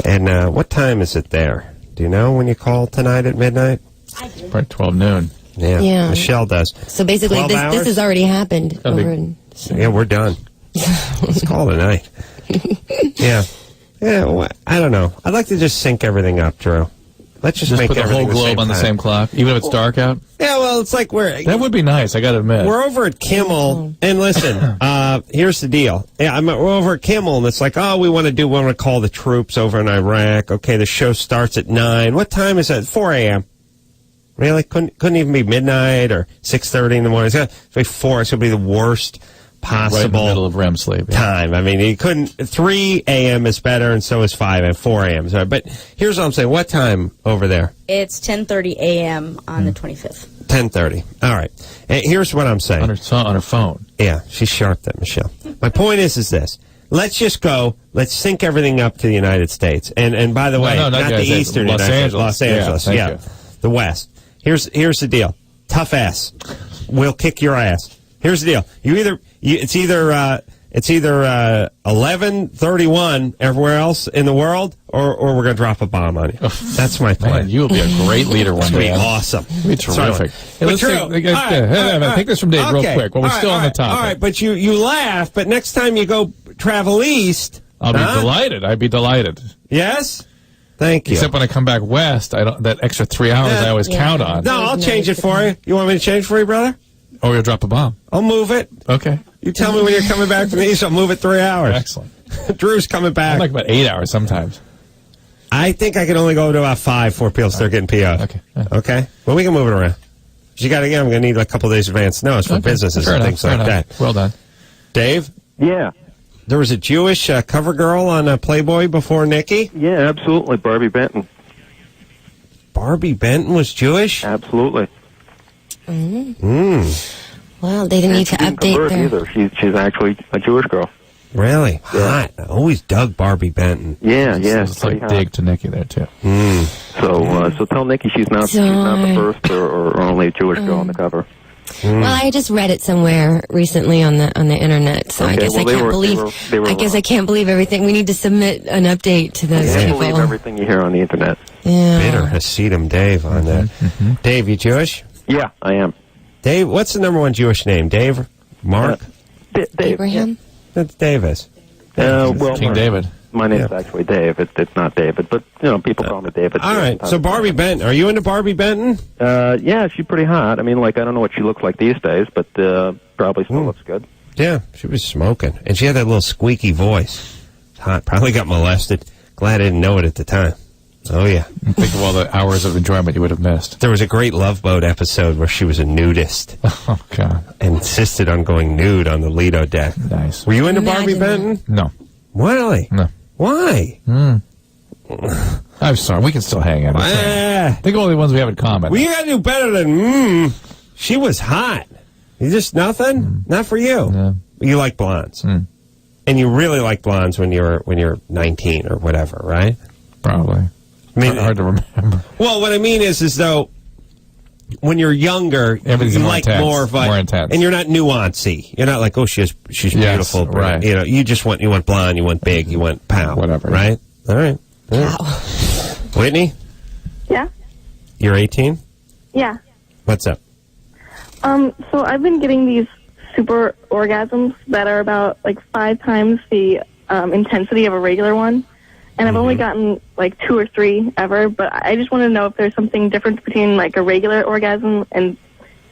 And what time is it there? Do you know when you call tonight at midnight? Probably 12 noon. Yeah. Michelle does. So basically, this has already happened. Yeah, we're done. Let's call it a night. Yeah. Well, I don't know. I'd like to just sync everything up, Drew. Let's just make put the whole everything globe on the same clock, even if it's dark out. Yeah, well, it's like that would be nice. I got to admit, we're over at Kimmel, and listen, here's the deal. Yeah, we're over at Kimmel, and it's like, oh, we want to call the troops over in Iraq. Okay, the show starts at 9. What time is it? 4 a.m. Really? Couldn't even be midnight or 6:30 in the morning. It's going to be 4. It's going to be the worst possible right in the middle of REM sleep time. I mean, you couldn't. 3 a.m. is better, and so is 5 and 4 a.m. But here's what I'm saying. What time over there? It's 10:30 a.m. on the 25th. 10:30. All right. And here's what I'm saying. On her phone. Yeah, she's sharp, that Michelle. My point is this. Let's just go. Let's sync everything up to the United States. And by the way, not the Eastern Los United Angeles. Los Angeles. Yeah. The West. Here's the deal. Tough ass. We'll kick your ass. Here's the deal. It's either 11:31 everywhere else in the world, or we're going to drop a bomb on you. That's my plan. Man, you'll be a great leader one day. It'll be awesome. It'll be terrific. Hey, let's take this from Dave real quick while we're still on the topic. All right, but you laugh, but next time you go travel east... I'll be delighted. I'd be delighted. Yes? Thank you. Except when I come back west, that extra 3 hours I always count on. No, I'll change it for you. You want me to change for you, brother? Or you'll drop a bomb. I'll move it. Okay. You tell me when you're coming back from the east, I'll move it 3 hours. Excellent. Drew's coming back. I'm like about 8 hours sometimes. I think I can only go to about 5 before people start getting PO'd. Okay. Okay? Well, we can move it around. I'm going to need a couple days advance notice for businesses and things like that. Well done. Dave? Yeah. There was a Jewish cover girl on Playboy before Nikki? Yeah, absolutely. Barbie Benton. Barbie Benton was Jewish? Absolutely. Well, they didn't need to update their... either. She's actually a Jewish girl. Really? Hot. I always dug Barbie Benton. Yeah. It's like dig to Nikki there, too. So tell Nikki she's not the first or only Jewish girl on the cover. Well, I just read it somewhere recently on the internet, so I guess I can't believe everything. We need to submit an update to those people. Believe everything you hear on the internet. Yeah. Bitter Hasidim Dave on that. Dave, you Jewish? Yeah, I am. Dave, what's the number one Jewish name? Dave? Mark? Dave. Abraham? That's Davis. Well, King David. My name's actually Dave. It's not David, but people call me David. All right. So Barbie Benton, are you into Barbie Benton? Yeah, she's pretty hot. I mean, I don't know what she looks like these days, but probably still looks good. Yeah, she was smoking, and she had that little squeaky voice. Hot. Probably got molested. Glad I didn't know it at the time. Oh yeah. Think of all the hours of enjoyment you would have missed. There was a great Love Boat episode where she was a nudist. Oh God. And insisted on going nude on the Lido deck. Nice. Were you into Barbie Benton? No. Really? No. Why? I'm sorry. We can still hang out. Think of all the ones we have in common. Well, you got to do better than, she was hot. You just nothing? Not for you. Yeah. You like blondes. And you really like blondes when you're 19 or whatever, right? Probably. I mean, hard to remember. Well, what I mean is though, when you're younger, Everything's you more like intense, more of a, more intense. and you're not nuancy. You're not like, oh, she's beautiful. But, right. You know, you want blonde, you want big, you want pow. Whatever. Right? All right. Wow. Whitney, Yeah? you're 18? Yeah. What's up? So I've been getting these super orgasms that are about like 5 times the intensity of a regular one. And I've only gotten like 2 or 3 ever, but I just want to know if there's something different between like a regular orgasm and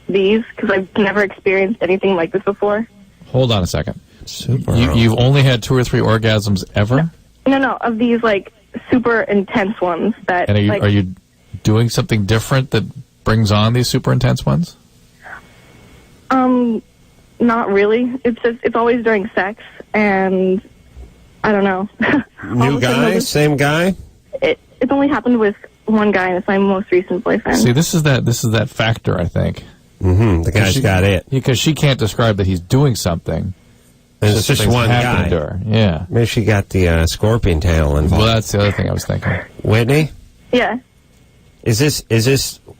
these, because I've never experienced anything like this before. Hold on a second. Super. You've only had 2 or 3 orgasms ever? No, of these like super intense ones that. And like, are you doing something different that brings on these super intense ones? Not really. It's always during sex, and I don't know. New guy? Same guy? It's only happened with one guy, and it's my most recent boyfriend. See, this is that factor, I think. Mm-hmm. The guy's got it. Because she can't describe that he's doing something. It's just one guy. To her. Yeah. Maybe she got the scorpion tail involved. Well, that's the other thing I was thinking. Whitney? Yeah. Is this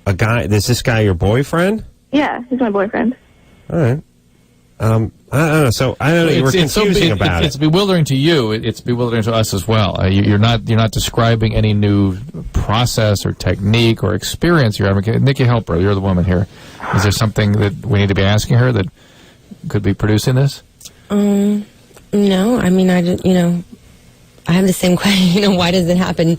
a guy? Is this guy your boyfriend? Yeah, he's my boyfriend. All right. I don't know. So I don't know. You were confusing about it. It's bewildering to you. It's bewildering to us as well. You're not describing any new process or technique or experience you're having. Nikki, help her. You're the woman here. Is there something that we need to be asking her that could be producing this? No. I mean, I have the same question. Why does it happen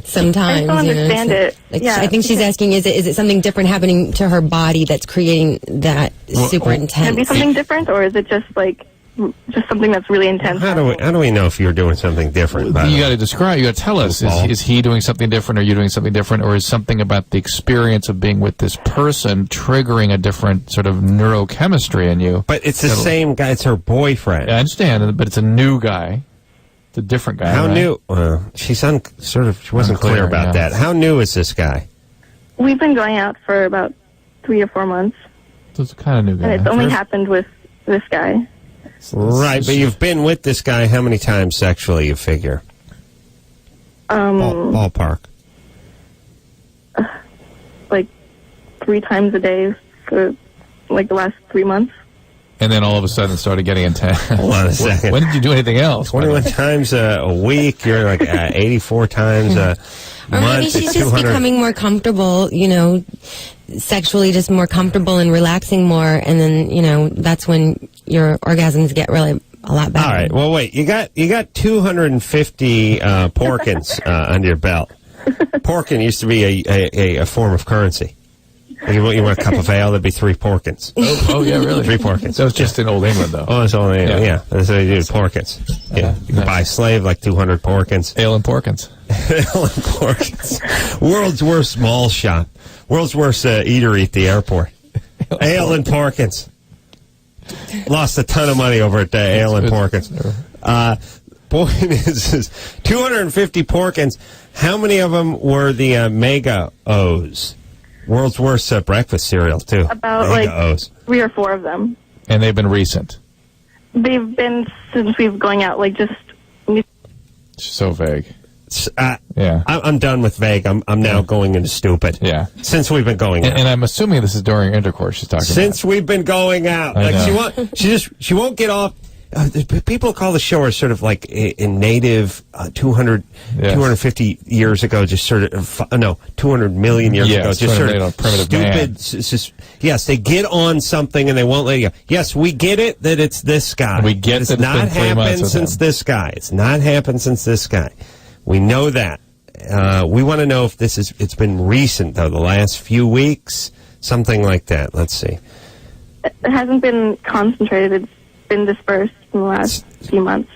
sometimes? I don't understand it. Like, Yeah. I think she's asking, is it something different happening to her body that's creating that super intense? Can it be something different, or is it just something that's really intense? How do we know if you're doing something different? You got to describe. You got to tell us. Is he doing something different? Are you doing something different? Or is something about the experience of being with this person triggering a different sort of neurochemistry in you? But it's the same guy. It's her boyfriend. Yeah, I understand, but it's a new guy. It's a different guy. How right? new? She wasn't clear about that. How new is this guy? We've been going out for about 3 or 4 months. So it's kind of new guy. And it's only happened with this guy. Right, but you've been with this guy how many times sexually, you figure? Ballpark. Like 3 times a day for like the last 3 months. And then all of a sudden it started getting intense. Hold on a second. When did you do anything else? 21 times a week. You're like 84 times a Or month. maybe she's just becoming more comfortable, sexually just more comfortable and relaxing more. And then, that's when your orgasms get really a lot better. All right. Well, wait. You got 250 porkins under your belt. Porkin used to be a form of currency. You want a cup of ale, there'd be 3 porkins. Oh, yeah, really? 3 porkins. That was just in Old England, though. Oh, it's Old England, yeah. That's what they do, porkins. Yeah. You can buy a slave like 200 porkins. Ale and porkins. Ale and porkins. World's worst mall shop. World's worst eatery at the airport. Ale and porkins. Lost a ton of money over at Ale and porkins. Point is 250 porkins. How many of them were the Mega O's? World's worst breakfast cereal, too. About Mega O's. 3 or 4 of them. And they've been recent. They've been since we've going out, So vague. Yeah. I'm done with vague. I'm now going into stupid. Yeah. Since we've been going out. And I'm assuming this is during intercourse she's talking about. Since we've been going out. She won't get off. People call the show sort of like in native 250 years ago, just sort of 200 million years ago, just sort of stupid. Yes, they get on something and they won't let you go. Yes, we get it that it's this guy. We get it's that not it's been 3 months happened since this guy. It's not happened since this guy. We know that. We want to know if it's been recent though, the last few weeks, something like that. Let's see. It hasn't been concentrated. It's been dispersed in the last few months.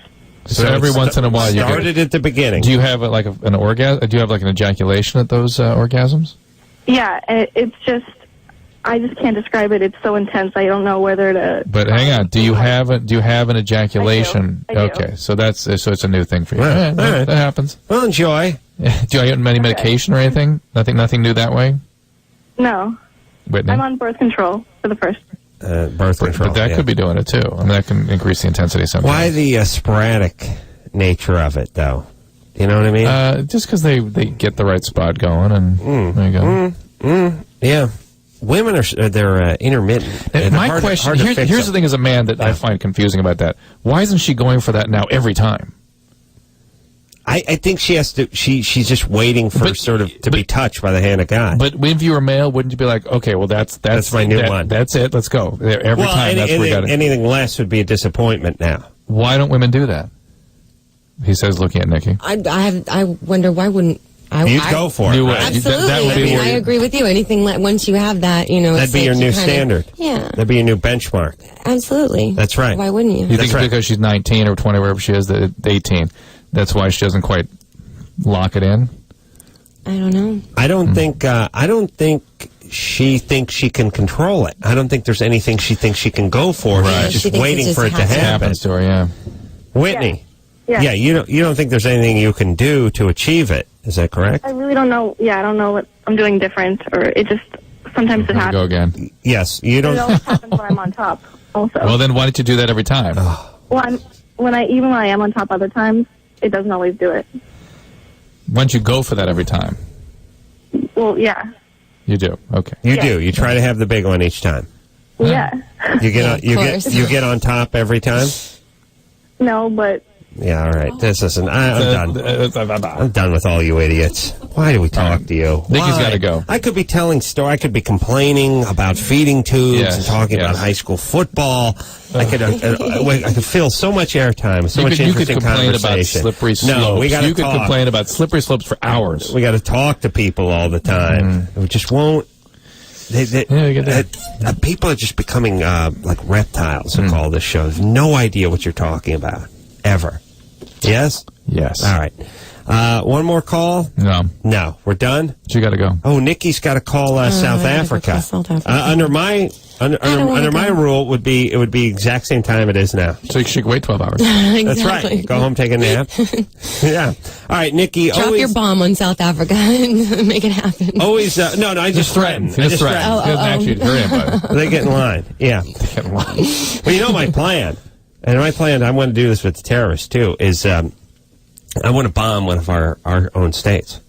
So every once in a while, you started at the beginning. Do you have an orgasm? Do you have like an ejaculation at those orgasms? Yeah, it's just I just can't describe it. It's so intense. I don't know whether to. But hang on, do you have an ejaculation? I do. Okay, so it's a new thing for you. Right. Yeah, All right. That happens. Well, enjoy. Do you get any medication or anything? Nothing new that way. No, Whitney? I'm on birth control for the first. Birth control. But that could be doing it too. I mean, that can increase the intensity sometimes. Why the sporadic nature of it, though? You know what I mean? Just because they get the right spot going, and there you go. Yeah. Women they're intermittent. And My question, here's the thing as a man that I find confusing about that. Why isn't she going for that now every time? I think she has to. She's just waiting for to be touched by the hand of God. But if you were male, wouldn't you be like, okay, well that's my new one. That's it. Let's go every time. That's where we got it. Anything less would be a disappointment now. Why don't women do that? He says, looking at Nikki. I wonder why wouldn't. You'd go for it. Right? Absolutely. I agree with you. Anything once you have that, that'd be your new standard. Yeah. That'd be your new benchmark. Absolutely. That's right. Why wouldn't you? You think because she's 19 or 20, wherever she is, 18, that's why she doesn't quite lock it in? I don't know. I don't think she thinks she can control it. I don't think there's anything she thinks she can go for. Right. She's just waiting for it to happen. Happens to her, yeah. Whitney. Yeah. You don't think there's anything you can do to achieve it. Is that correct? I really don't know. Yeah, I don't know what I'm doing different, or it just sometimes it happens. Go again. Yes, you don't. It always happens when I'm on top. Also. Well, then why don't you do that every time? Well, when I am on top other times, it doesn't always do it. Why don't you go for that every time? Well, yeah. You do. Okay. You do. You try to have the big one each time. Yeah. You get on top every time. No, but. Yeah, all right. This isn't. I'm done. I'm done with all you idiots. Why do we talk to you? Nikki's got to go. I could be telling story. I could be complaining about feeding tubes and talking about high school football. I could fill so much airtime, so much interesting conversation. You could complain about slippery slopes. No, we got to You could complain about slippery slopes for hours. We got to talk to people all the time. We just won't. People are just becoming like reptiles who call this show. They have no idea what you're talking about. Ever. Yes? Yes. All right. One more call? No. We're done? She got to go. Oh, Nikki's got to call South Africa. South Africa. Under my rule, it would be exact same time it is now. So she could wait 12 hours. Exactly. That's right. Go home, take a nap. Yeah. All right, Nikki. Drop your bomb on South Africa and make it happen. Always. No, I just threaten. He just threatened. He doesn't actually hurt anybody. They get in line. Yeah. They get in line. Well, you know my plan. And my plan, I want to do this with the terrorists, too, is I want to bomb one of our own states.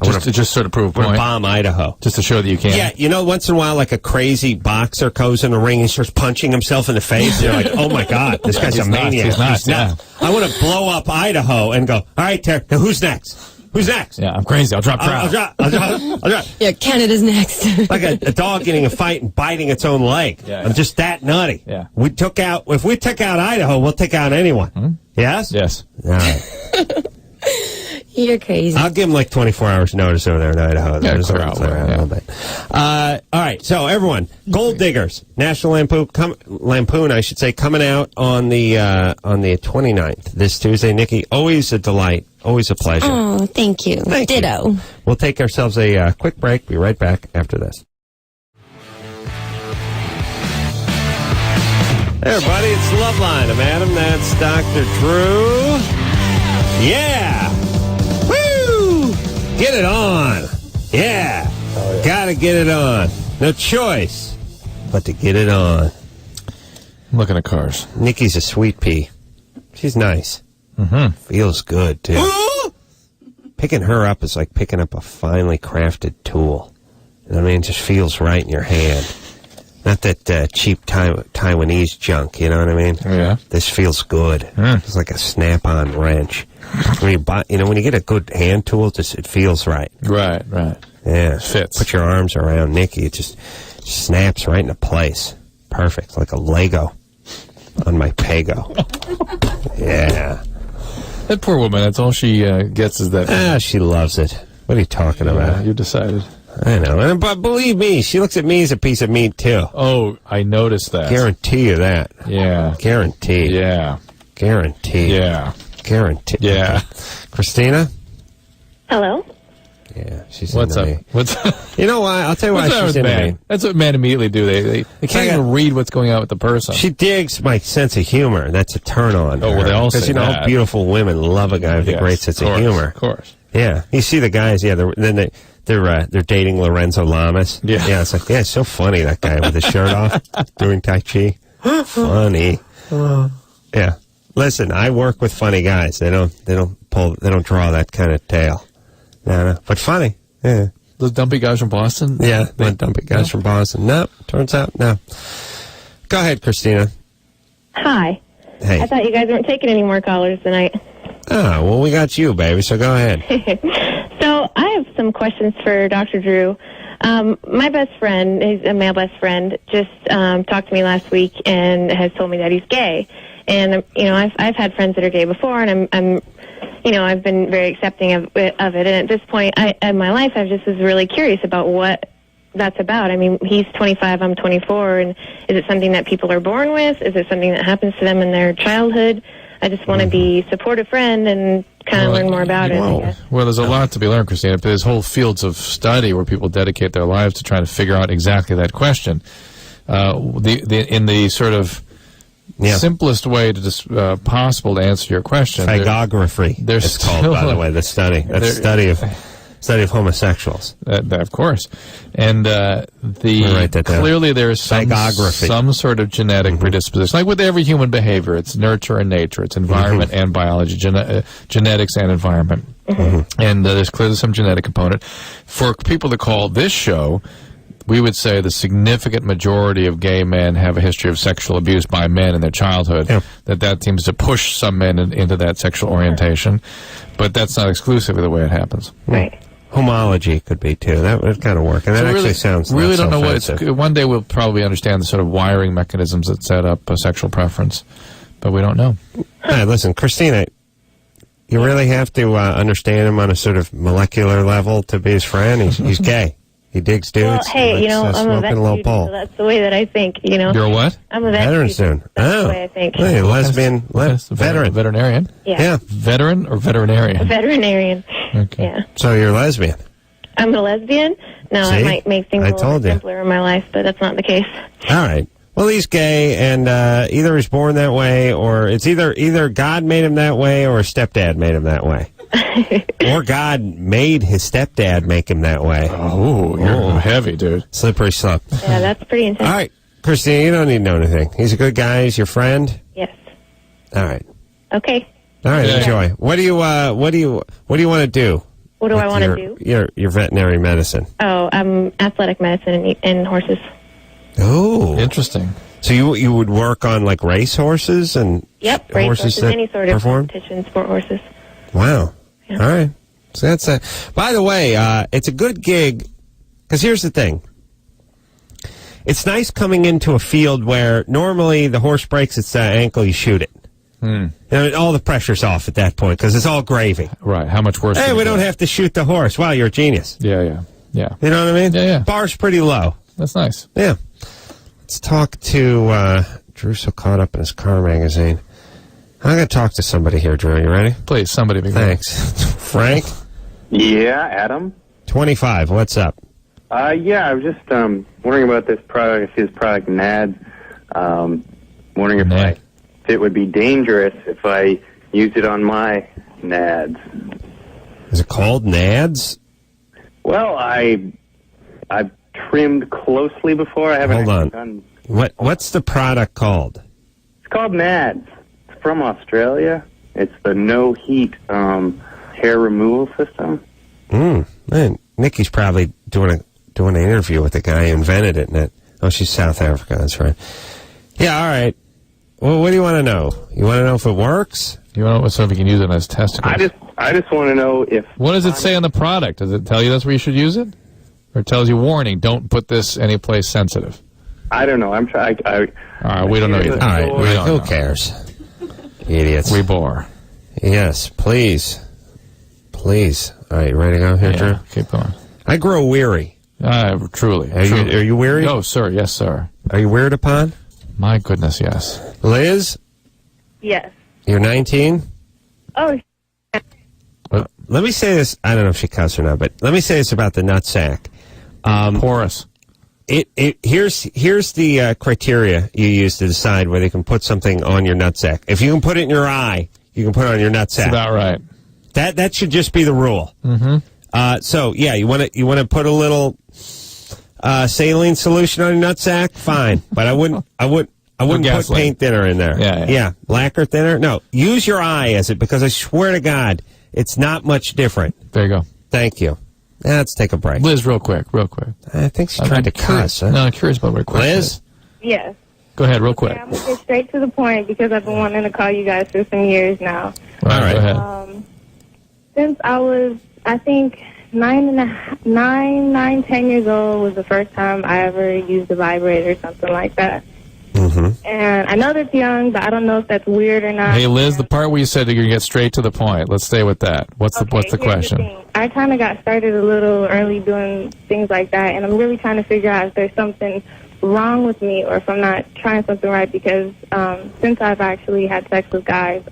Just sort of prove a point. Bomb Idaho. Just to show that you can. Yeah, you know, once in a while, like a crazy boxer goes in the ring and starts punching himself in the face. You're like, oh, my God, this guy's a maniac. He's nuts. Yeah. I want to blow up Idaho and go, all right, now who's next? Who's next? Yeah, I'm crazy. I'll drop trout. I'll drop. Yeah, Canada's next. Like a dog getting a fight and biting its own leg. Yeah. I'm just that nutty. Yeah. If we took out Idaho, we'll take out anyone. Yes? Yes. All right. You're crazy. I'll give them like 24 hours notice over there in Idaho. Clear out a little bit. All right, so everyone, Gold Diggers, National Lampoon, I should say, coming out on the 29th, this Tuesday. Nikki, always a delight, always a pleasure. Oh, thank you. Ditto. You. We'll take ourselves a quick break. Be right back after this. Hey, everybody, it's Loveline. I'm Adam. That's Dr. Drew. Yeah. Woo! Get it on. Yeah. Gotta get it on. No choice but to get it on. I'm looking at cars. Nikki's a sweet pea. She's nice. Mm-hmm. Feels good, too. Picking her up is like picking up a finely crafted tool. You know what I mean? It just feels right in your hand. Not that cheap Taiwanese junk, you know what I mean? Yeah. This feels good. It's like a snap-on wrench. When you get a good hand tool, it feels right. Right. Yeah. Fits. Put your arms around Nikki, it just snaps right into place. Perfect, like a Lego on my Pego. Yeah. That poor woman, that's all she gets is that. She loves it. What are you talking about? You decided. I know, but believe me, she looks at me as a piece of meat, too. Oh, I noticed that. Guarantee you that. Yeah. Guarantee. Yeah. Guarantee. Yeah. Guarantee. Yeah. Okay. Christina? Hello? Yeah, she's What's into up? me. What's up? You know why? I'll tell you why she's into me. That's what men immediately do. They can't even read what's going on with the person. She digs my sense of humor. That's a turn on. Oh, well, they all say because that. beautiful women love a guy with a great sense of humor. Of course. Yeah, you see the guys. Yeah, they're dating Lorenzo Lamas. Yeah, it's like it's so funny that guy with his shirt off doing Tai Chi. Funny. Yeah. Listen, I work with funny guys. They don't They don't draw that kind of tale. No. But funny. Yeah. Those dumpy guys from Boston? Yeah, the dumpy guys from Boston. No, turns out, no. Go ahead, Christina. Hi. Hey. I thought you guys weren't taking any more callers tonight. Oh, well, we got you, baby, so go ahead. So I have some questions for Dr. Drew. My best friend, he's a male best friend, just talked to me last week and has told me that he's gay. And, I've had friends that are gay before, and I'm I've been very accepting of it. And at this point in my life, I just was really curious about what that's about. I mean, he's 25, I'm 24, and is it something that people are born with? Is it something that happens to them in their childhood? I just want to be a supportive friend and kind of learn more about it, I guess. Well, there's a lot to be learned, Christina. There's whole fields of study where people dedicate their lives to trying to figure out exactly that question. In the sort of simplest way to possible to answer your question. Phagography. It's called, by the way, the study. That's study of homosexuals. Of course. And clearly there's some sort of genetic predisposition. Like with every human behavior, it's nurture and nature. It's environment and biology, genetics and environment. And there's clearly some genetic component. For people to call this show, we would say the significant majority of gay men have a history of sexual abuse by men in their childhood. That seems to push some men into that sexual orientation. But that's not exclusively the way it happens. Right. Homology could be, too. That would kind of work. And that actually sounds really not don't know so what it's. offensive. One day we'll probably understand the sort of wiring mechanisms that set up a sexual preference. But we don't know. Hey, listen, Christina, you really have to understand him on a sort of molecular level to be his friend. He's gay. He digs dudes. Well, hey, I'm a vet student, so that's the way that I think, You're a what? I'm a vet student. That's the way I think. Hey, lesbian, veteran. Veterinarian? Yeah. Veteran or veterinarian? Veterinarian. Okay. Yeah. So you're a lesbian? I'm a lesbian? No, See? that might make things a little bit simpler in my life, but that's not the case. All right. Well, he's gay, and either he's born that way, or it's either God made him that way, or his stepdad made him that way. Or God made his stepdad make him that way. Oh, you're heavy, dude. Slippery slope. Yeah, that's pretty intense. All right, Christina, you don't need to know anything. He's a good guy. He's your friend. Yes. All right. Okay. All right. Enjoy. What do you want to do? What do I want to do? Your veterinary medicine. Oh, athletic medicine and horses. Oh, interesting. So you would work on like race horses and race horses, any sort of perform? competition, sport horses. Wow. Yeah. All right. So that's a. By the way, it's a good gig because here's the thing. It's nice coming into a field where normally the horse breaks its ankle, you shoot it. All the pressure's off at that point because it's all gravy. Right. How much worse? Hey, we don't have to shoot the horse. Wow, you're a genius. Yeah. You know what I mean? Yeah. Bar's pretty low. That's nice. Yeah. Let's talk to Drew. So caught up in his car magazine. I'm going to talk to somebody here, Drew. You ready? Please, somebody. Thanks. Frank? Yeah, Adam? 25. What's up? Yeah, I was just wondering about this product. I see this product, NADS. Wondering if it would be dangerous if I used it on my NADS. Is it called NADS? Well, I've trimmed closely before. I haven't Hold on. What's the product called? It's called NADS. It's from Australia. It's the no heat hair removal system. Man, Nikki's probably doing an interview with the guy who invented it. She's South Africa. That's right. Yeah, all right. Well, what do you want to know? You want to know if it works? You want to know if you can use it as testicles? I just want to know if... What does it say on the product? Does it tell you that's where you should use it? Or it tells you, warning, don't put this any place sensitive? I don't know. I'm trying... All right, we don't know either. All right, who cares? Idiots. We bore. Yes, please. Please. All right, you ready to go here, Drew? Keep going. I grow weary. Truly. Are you weary? No, sir. Yes, sir. Are you weird upon? My goodness, yes. Liz? Yes. You're 19? Oh, let me say this. I don't know if she cussed or not, but let me say this about the nutsack. Porous. Here's the criteria you use to decide whether you can put something on your nutsack. If you can put it in your eye, you can put it on your nutsack. That's about right. That should just be the rule. Mm-hmm. So yeah, you want to put a little saline solution on your nutsack? Fine, but I wouldn't put paint thinner in there. Yeah. Lacquer thinner. No, use your eye as it, because I swear to God, It's not much different. There you go. Thank you. Let's take a break. Liz, real quick. I think she tried to cuss. Huh? No, I'm curious about what question Liz? is. Yes. Go ahead, real quick. I'm going to get straight to the point because I've been wanting to call you guys for some years now. All right. Go ahead. Since I was, I think, 10 years old was the first time I ever used a vibrator or something like that. Mm-hmm. And I know that's young, but I don't know if that's weird or not. Hey, Liz, the part where you said that you're going to get straight to the point. Let's stay with that. What's the question? I kind of got started a little early doing things like that, and I'm really trying to figure out if there's something wrong with me or if I'm not trying something right, because since I've actually had sex with guys,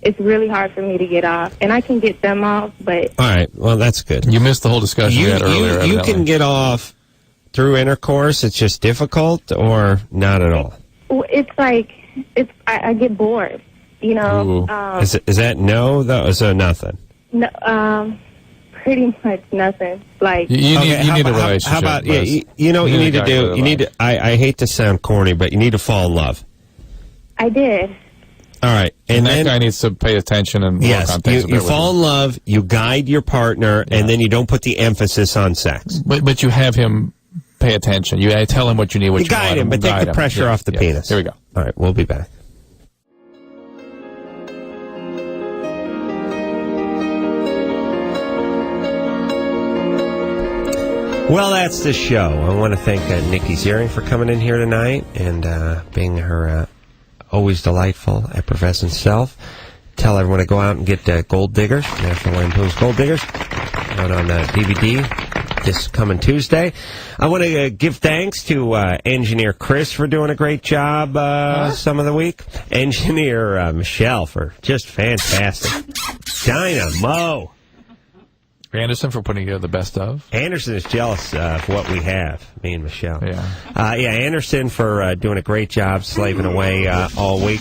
it's really hard for me to get off. And I can get them off, but... All right. Well, that's good. You missed the whole discussion we had earlier. You can get off through intercourse. It's just difficult, or not at all? It's like, I get bored, you know. Is that no, though? Is there nothing? No, pretty much nothing. Like you need a relationship. How about you know what you need to do? You need to. I hate to sound corny, but you need to fall in love. I did. All right, and that guy needs to pay attention and work on things. You fall in love, you guide your partner, and then you don't put the emphasis on sex. But you have him pay attention. You tell him what you need, what you guide him, but take the pressure off the penis. Here we go. All right, we'll be back. Well, that's the show. I want to thank Nikki Ziering for coming in here tonight and being her always delightful, effervescent self. Tell everyone to go out and get Gold Diggers, National Lampoon's Gold Diggers, out on DVD this coming Tuesday. I want to give thanks to engineer Chris for doing a great job some of the week. Engineer Michelle for just fantastic. Dynamo. Anderson for putting together the best of. Anderson is jealous of what we have, me and Michelle. Yeah. Anderson for doing a great job slaving away all week.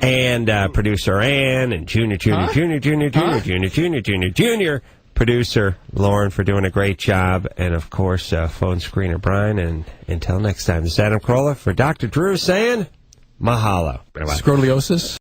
And producer Ann and Junior, producer Lauren for doing a great job. And, of course, phone screener Brian. And until next time, this is Adam Carolla for Dr. Drew saying mahalo. Scoliosis.